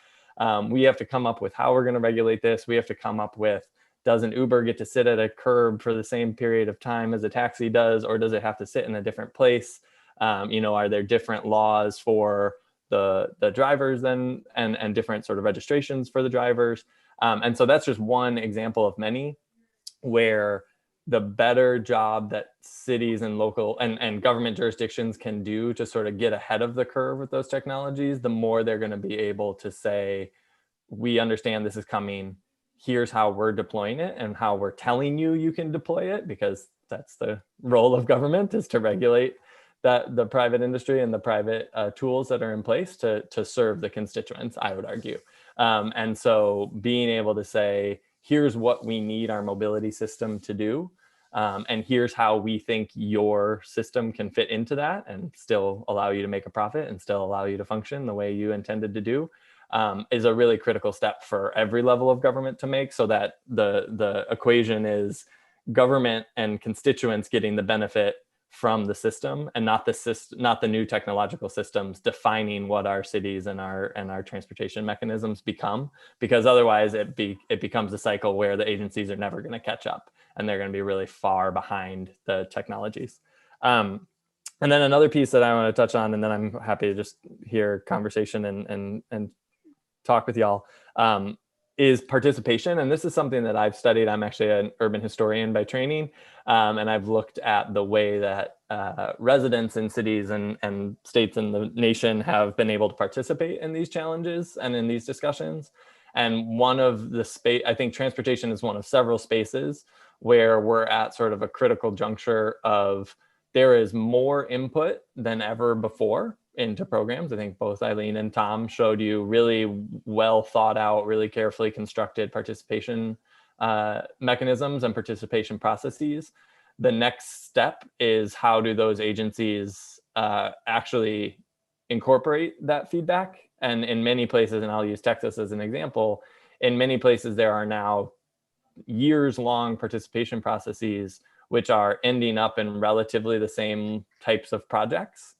We have to come up with how we're going to regulate this. We have to come up with, does an Uber get to sit at a curb for the same period of time as a taxi does, or does it have to sit in a different place? Are there different laws for the drivers then, and different sort of registrations for the drivers? And so that's just one example of many, where the better job that cities and local and government jurisdictions can do to sort of get ahead of the curve with those technologies, the more they're going to be able to say, we understand this is coming. Here's how we're deploying it and how we're telling you can deploy it, because that's the role of government, is to regulate the private industry and the private tools that are in place to serve the constituents, I would argue. And so being able to say, here's what we need our mobility system to do, and here's how we think your system can fit into that and still allow you to make a profit and still allow you to function the way you intended to do, is a really critical step for every level of government to make, so that the equation is government and constituents getting the benefit from the system, and not the new technological systems defining what our cities and our transportation mechanisms become, because otherwise it becomes a cycle where the agencies are never going to catch up and they're going to be really far behind the technologies. And then another piece that I want to touch on, and then I'm happy to just hear conversation and talk with y'all, is participation. And this is something that I've studied. I'm actually an urban historian by training. And I've looked at the way that residents in cities and states in the nation have been able to participate in these challenges and in these discussions. And one of the I think transportation is one of several spaces where we're at sort of a critical juncture of there is more input than ever before into programs. I think both Aileen and Tom showed you really well thought out, really carefully constructed participation mechanisms and participation processes. The next step is how do those agencies actually incorporate that feedback? And in many places, and I'll use Texas as an example, in many places there are now years-long participation processes which are ending up in relatively the same types of projects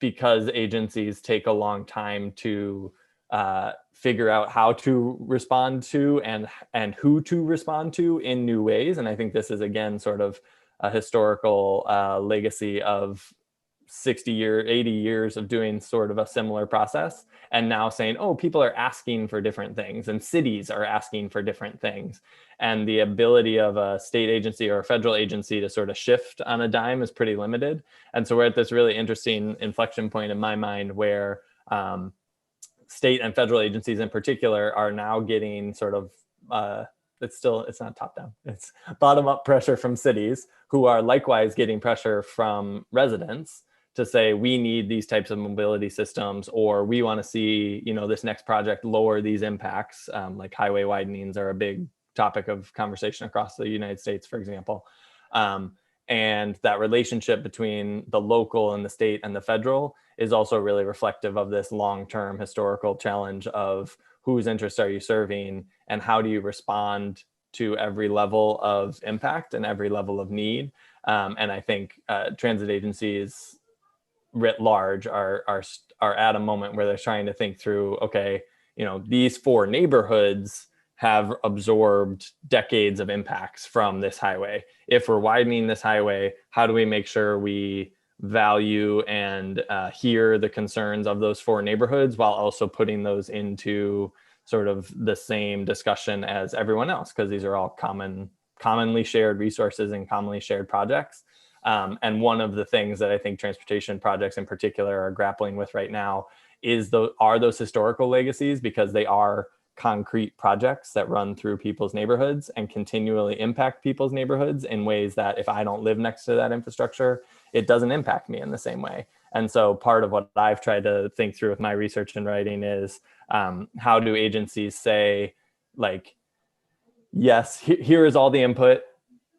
because agencies take a long time to figure out how to respond to and who to respond to in new ways. And I think this is, again, sort of a historical legacy of 80 years of doing sort of a similar process, and now saying, oh, people are asking for different things and cities are asking for different things. And the ability of a state agency or a federal agency to sort of shift on a dime is pretty limited. And so we're at this really interesting inflection point in my mind where state and federal agencies in particular are now getting sort of, it's not top down, it's bottom up pressure from cities who are likewise getting pressure from residents to say, we need these types of mobility systems, or we want to see, this next project lower these impacts. Like highway widenings are a big topic of conversation across the United States, for example. And that relationship between the local and the state and the federal is also really reflective of this long-term historical challenge of whose interests are you serving and how do you respond to every level of impact and every level of need. And I think transit agencies writ large are at a moment where they're trying to think through, okay, these 4 neighborhoods have absorbed decades of impacts from this highway. If we're widening this highway, how do we make sure we value and hear the concerns of those 4 neighborhoods while also putting those into sort of the same discussion as everyone else? Because these are all commonly shared resources and commonly shared projects. And one of the things that I think transportation projects in particular are grappling with right now are those historical legacies, because they are concrete projects that run through people's neighborhoods and continually impact people's neighborhoods in ways that if I don't live next to that infrastructure, it doesn't impact me in the same way. And so part of what I've tried to think through with my research and writing is how do agencies say, like, yes, here is all the input.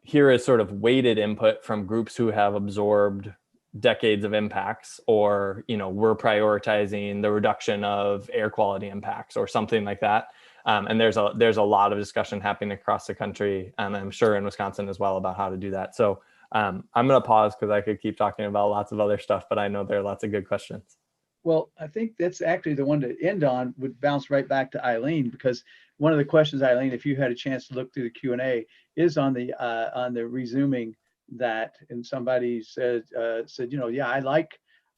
Here is sort of weighted input from groups who have absorbed decades of impacts, or, we're prioritizing the reduction of air quality impacts or something like that. And there's a lot of discussion happening across the country, and I'm sure in Wisconsin as well, about how to do that. So I'm going to pause because I could keep talking about lots of other stuff, but I know there are lots of good questions. Well, I think that's actually the one to end on, would bounce right back to Aileen, because one of the questions, Aileen, if you had a chance to look through the Q&A, is on the resuming that, and somebody said, yeah,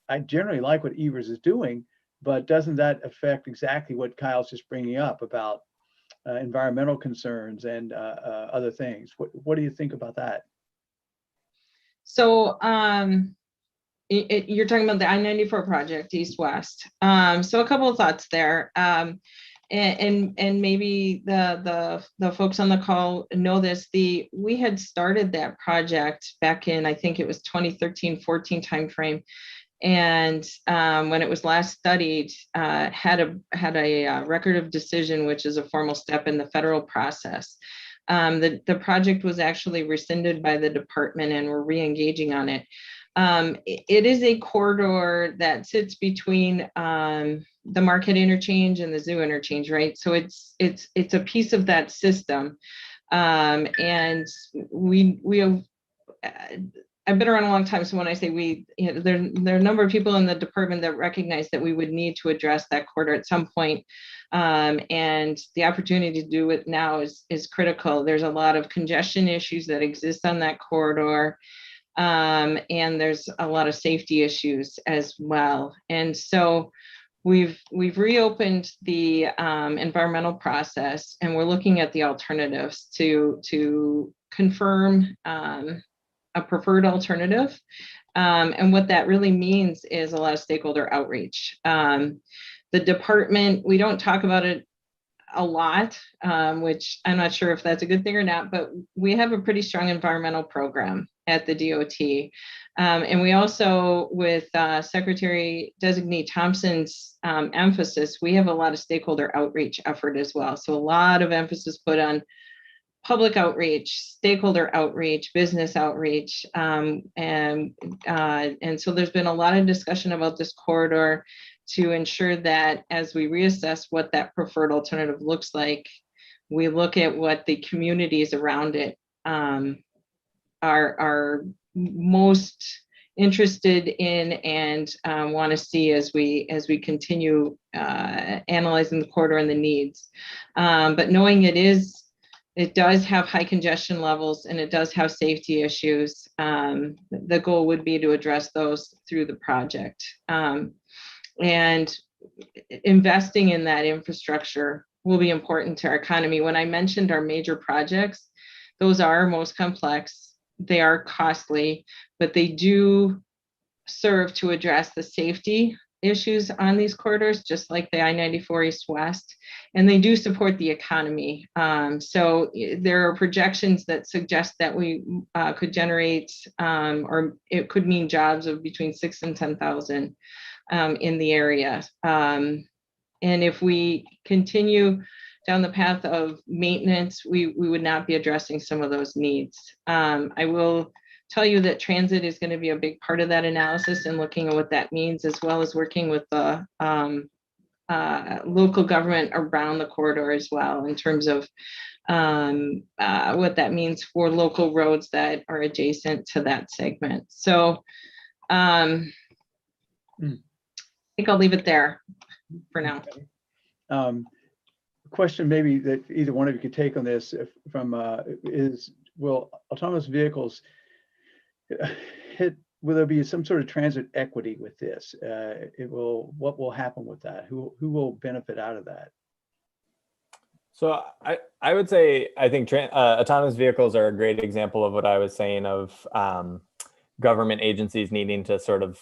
I generally like what Evers is doing, but doesn't that affect exactly what Kyle's just bringing up about environmental concerns and other things? What do you think about that? So you're talking about the I-94 project, east-west. So a couple of thoughts there. And maybe the folks on the call know this. We had started that project back in, I think it was 2013-14 timeframe, and when it was last studied, had a record of decision, which is a formal step in the federal process. The project was actually rescinded by the department, and we're re-engaging on it. It is a corridor that sits between the Marquette interchange and the Zoo interchange, right? So it's a piece of that system, and we have. I've been around a long time, so when I say we, there are a number of people in the department that recognize that we would need to address that corridor at some point. And the opportunity to do it now is critical. There's a lot of congestion issues that exist on that corridor. And there's a lot of safety issues as well. And so we've reopened the environmental process, and we're looking at the alternatives to confirm a preferred alternative. And what that really means is a lot of stakeholder outreach. The department, we don't talk about it a lot, which I'm not sure if that's a good thing or not, but we have a pretty strong environmental program at the DOT. And we also, with Secretary Designee Thompson's emphasis, we have a lot of stakeholder outreach effort as well. So a lot of emphasis put on public outreach, stakeholder outreach, business outreach. And so there's been a lot of discussion about this corridor to ensure that as we reassess what that preferred alternative looks like, we look at what the communities around it are most interested in and want to see as we continue analyzing the corridor and the needs. But knowing it does have high congestion levels and it does have safety issues, the goal would be to address those through the project. And investing in that infrastructure will be important to our economy. When I mentioned our major projects, those are most complex, they are costly, but they do serve to address the safety issues on these corridors, just like the I-94 East-West, and they do support the economy. So there are projections that suggest that we could generate, or it could mean jobs of between 6,000 and 10,000 in the area. And if we continue down the path of maintenance, we would not be addressing some of those needs. I will tell you that transit is going to be a big part of that analysis and looking at what that means, as well as working with the local government around the corridor as well, in terms of what that means for local roads that are adjacent to that segment. So I think I'll leave it there for now. Question maybe that either one of you could take on this is, will autonomous vehicles will there be some sort of transit equity with this? What will happen with that? Who will benefit out of that? So I would say, I think autonomous vehicles are a great example of what I was saying of government agencies needing to sort of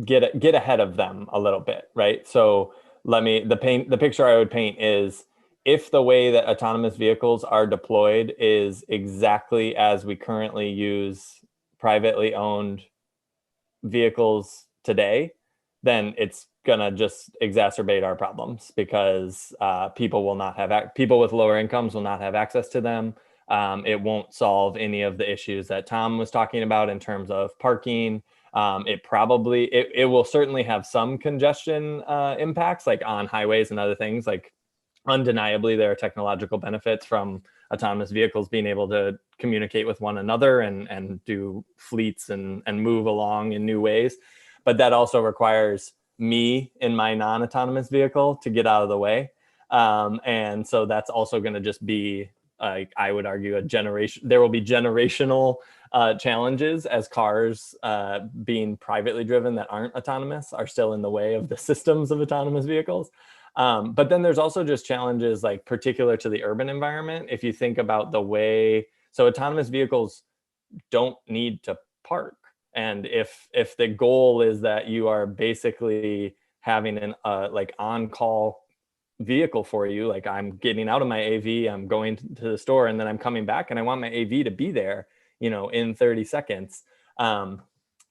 get ahead of them a little bit, right? So the picture I would paint is, if the way that autonomous vehicles are deployed is exactly as we currently use privately owned vehicles today, then it's gonna just exacerbate our problems, because people with lower incomes will not have access to them. It won't solve any of the issues that Tom was talking about in terms of parking. It will certainly have some congestion impacts, like on highways and other things. Like, undeniably, there are technological benefits from autonomous vehicles being able to communicate with one another and do fleets and move along in new ways. But that also requires me in my non-autonomous vehicle to get out of the way. And so that's also going to just be, I would argue, there will be generational challenges as cars being privately driven that aren't autonomous are still in the way of the systems of autonomous vehicles. But then there's also just challenges like particular to the urban environment. If you think about so autonomous vehicles don't need to park. And if the goal is that you are basically having an on-call vehicle for you, like I'm getting out of my AV, I'm going to the store, and then I'm coming back and I want my AV to be there, in 30 seconds.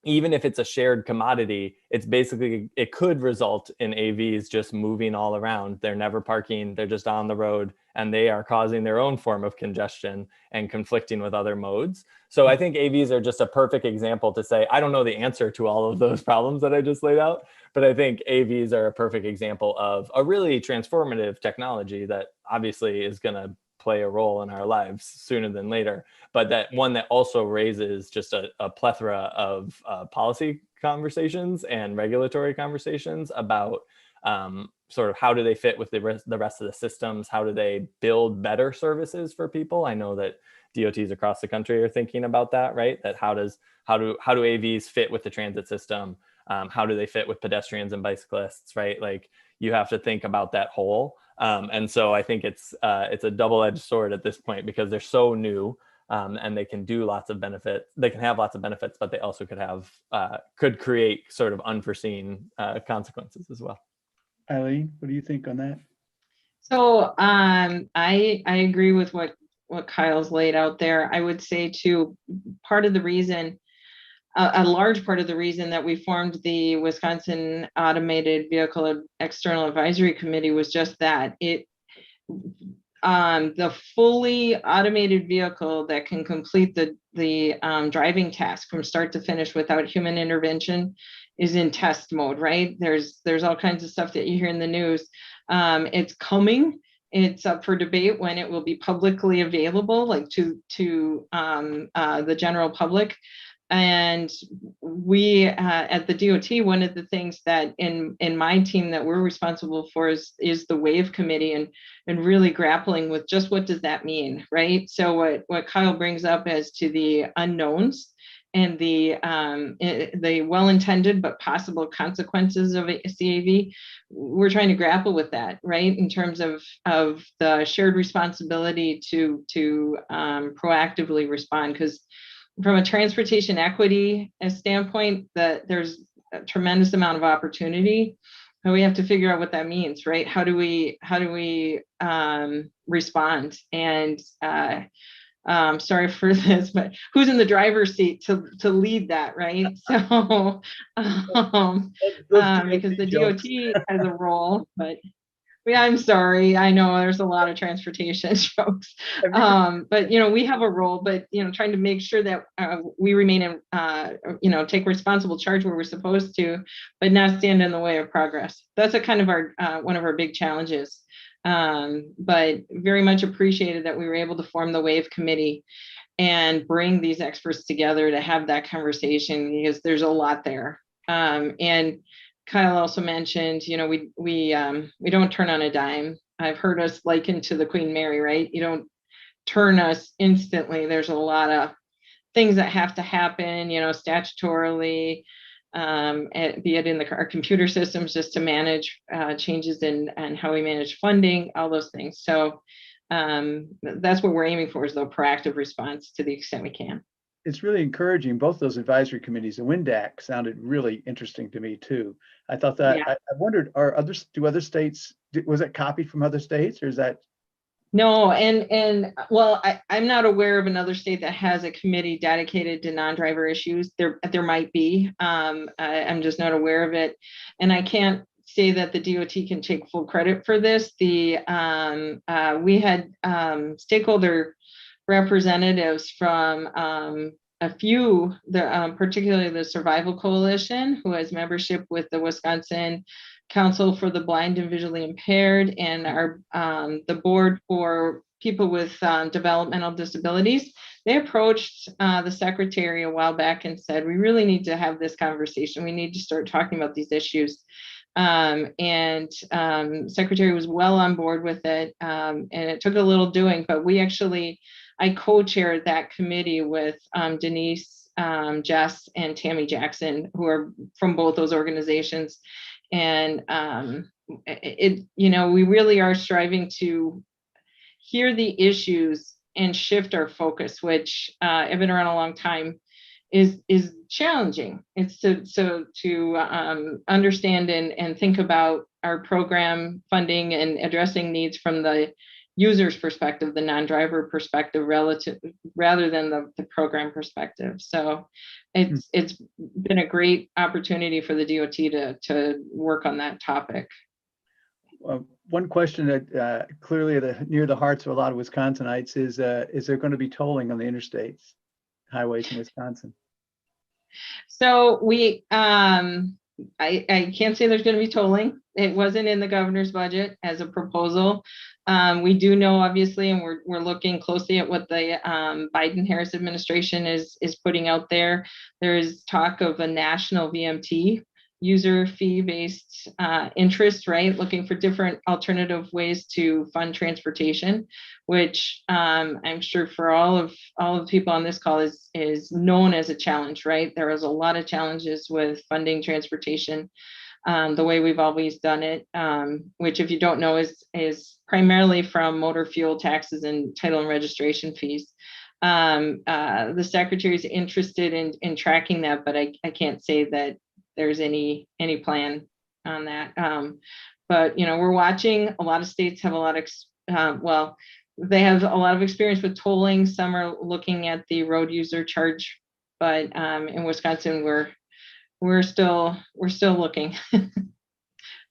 Even if it's a shared commodity, it could result in AVs just moving all around. They're never parking, they're just on the road, and they are causing their own form of congestion and conflicting with other modes. So I think AVs are just a perfect example to say, I don't know the answer to all of those problems that I just laid out, but I think AVs are a perfect example of a really transformative technology that obviously is going to play a role in our lives sooner than later, but that one that also raises just a plethora of policy conversations and regulatory conversations about sort of how do they fit with the rest of the systems? How do they build better services for people? I know that DOTs across the country are thinking about that, right? That how do AVs fit with the transit system? How do they fit with pedestrians and bicyclists, right? Like you have to think about that whole. And so I think it's a double-edged sword at this point because they're so new and they can do lots of benefits. They can have lots of benefits, but they also could create sort of unforeseen consequences as well. Aileen, what do you think on that? So I agree with what Kyle's laid out there. I would say too, part of the reason, a large part of the reason that we formed the Wisconsin Automated Vehicle External Advisory Committee was just that the fully automated vehicle that can complete the driving task from start to finish without human intervention is in test mode, right? There's all kinds of stuff that you hear in the news. It's coming. It's up for debate when it will be publicly available, like to the general public. And we at the DOT, one of the things that in my team that we're responsible for is the WAVE committee and really grappling with just what does that mean, right? So what Kyle brings up as to the unknowns and the well-intended but possible consequences of CAV, we're trying to grapple with that, right? In terms of the shared responsibility to proactively respond, because from a transportation equity standpoint, that there's a tremendous amount of opportunity, and we have to figure out what that means, right? How do we respond? And sorry for this, but who's in the driver's seat to lead that, right? So because the DOT has a role, but yeah, I'm sorry. I know there's a lot of transportation jokes, but we have a role. But trying to make sure that we remain in, take responsible charge where we're supposed to, but not stand in the way of progress. That's a kind of our one of our big challenges. But very much appreciated that we were able to form the WAVE committee and bring these experts together to have that conversation because there's a lot there. And Kyle also mentioned, we don't turn on a dime. I've heard us likened to the Queen Mary, right? You don't turn us instantly. There's a lot of things that have to happen, statutorily, be it in our computer systems just to manage changes in how we manage funding, all those things. So that's what we're aiming for, is the proactive response to the extent we can. It's really encouraging. Both those advisory committees, the WINDAC sounded really interesting to me too. I thought that, yeah. I wondered, do other states, was it copied from other states, or is that? No, and well, I'm not aware of another state that has a committee dedicated to non-driver issues. There might be. I'm just not aware of it, and I can't say that the DOT can take full credit for this. We had stakeholder representatives from a few, particularly the Survival Coalition, who has membership with the Wisconsin Council for the Blind and Visually Impaired, and our the board for people with developmental disabilities. They approached the secretary a while back and said, we really need to have this conversation. We need to start talking about these issues. And secretary was well on board with it. And it took a little doing, but I co-chaired that committee with Denise, Jess, and Tammy Jackson, who are from both those organizations. And we really are striving to hear the issues and shift our focus, which I've been around a long time, is challenging. It's to understand and think about our program funding and addressing needs from the user's perspective, the non-driver perspective, rather than the program perspective. So it's been a great opportunity for the DOT to work on that topic. One question that clearly near the hearts of a lot of Wisconsinites is there going to be tolling on the interstates, highways in Wisconsin? So we I can't say there's going to be tolling. It wasn't in the governor's budget as a proposal. We do know, obviously, and we're looking closely at what the Biden-Harris administration is putting out there. There is talk of a national VMT, user fee-based interest, right? Looking for different alternative ways to fund transportation, which I'm sure for all of the people on this call is known as a challenge, right? There is a lot of challenges with funding transportation the way we've always done it, which, if you don't know, is primarily from motor fuel taxes and title and registration fees. The secretary is interested in tracking that, but I can't say that there's any plan on that. But we're watching. A lot of states have a lot of they have a lot of experience with tolling. Some are looking at the road user charge, but in Wisconsin, we're still looking,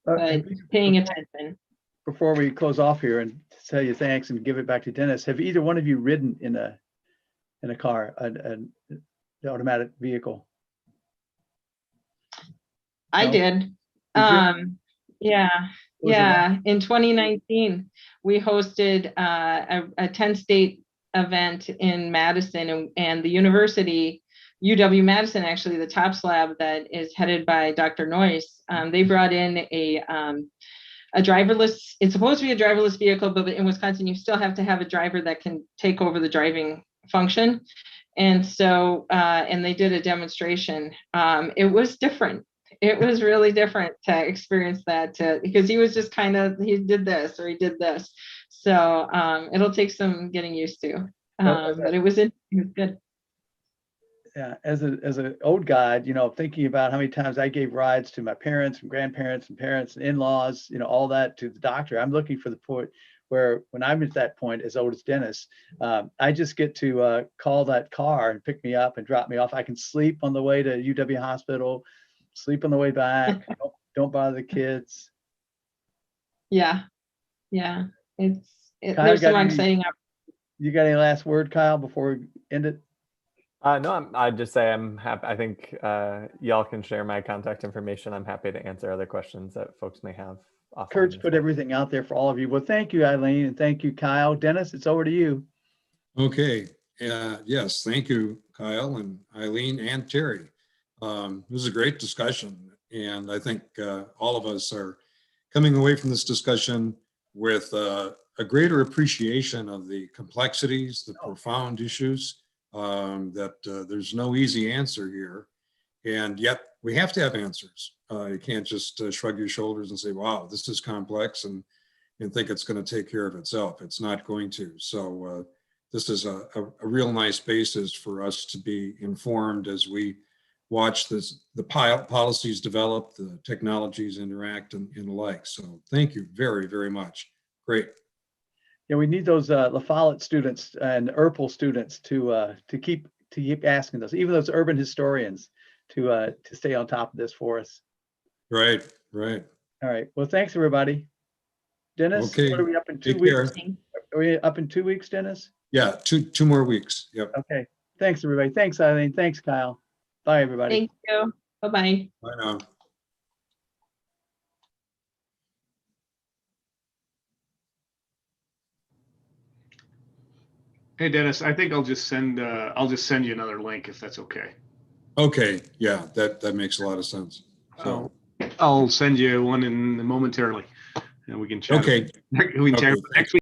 but paying attention. Before we close off here and tell you thanks and give it back to Dennis, have either one of you ridden in a car, an automatic vehicle? I No? did. Did Yeah. In 2019, we hosted a 10-state event in Madison, and the university, UW-Madison, actually, the TOPS lab that is headed by Dr. Noyce, they brought in a driverless, it's supposed to be a driverless vehicle, but in Wisconsin, you still have to have a driver that can take over the driving function. And so, and they did a demonstration. It was different. It was really different to experience that, because he was just he did this or he did this. So it'll take some getting used to, but it was good. Yeah, as an old guy, thinking about how many times I gave rides to my parents and grandparents and parents and in-laws, all that to the doctor. I'm looking for the point where, when I'm at that point, as old as Dennis, I just get to call that car and pick me up and drop me off. I can sleep on the way to UW Hospital, sleep on the way back. Don't bother the kids. Yeah. Kyle, there's some exciting opportunities. You got any last word, Kyle, before we end it? No, I'd just say I'm happy. I think y'all can share my contact information. I'm happy to answer other questions that folks may have. Kurt's put everything out there for all of you. Well, thank you, Aileen, and thank you, Kyle. Dennis, it's over to you. Okay. Yes, thank you, Kyle and Aileen and Terry. It was a great discussion, and I think all of us are coming away from this discussion with a greater appreciation of the complexities, the profound issues, that there's no easy answer here, and yet we have to have answers. You can't just shrug your shoulders and say, wow, this is complex, and think it's going to take care of itself. It's not going to. So this is a real nice basis for us to be informed as we watch the policies develop, the technologies interact, and the like. So thank you very, very much. Great. Yeah, we need those La Follette students and URPL students to keep asking those, even those urban historians, to stay on top of this for us. Right. All right. Well, thanks, everybody. Dennis, Okay. what are we up in 2 Take weeks? care. Are we up in 2 weeks, Dennis? Yeah, two more weeks. Yep. Okay. Thanks, everybody. Thanks, Aileen. Thanks, Kyle. Bye, everybody. Thank you. Bye-bye. Bye now. Hey, Dennis, I think I'll just send you another link if that's okay. Okay. Yeah, that makes a lot of sense. So I'll send you one momentarily, and we can chat. okay. We can chat Okay, next week.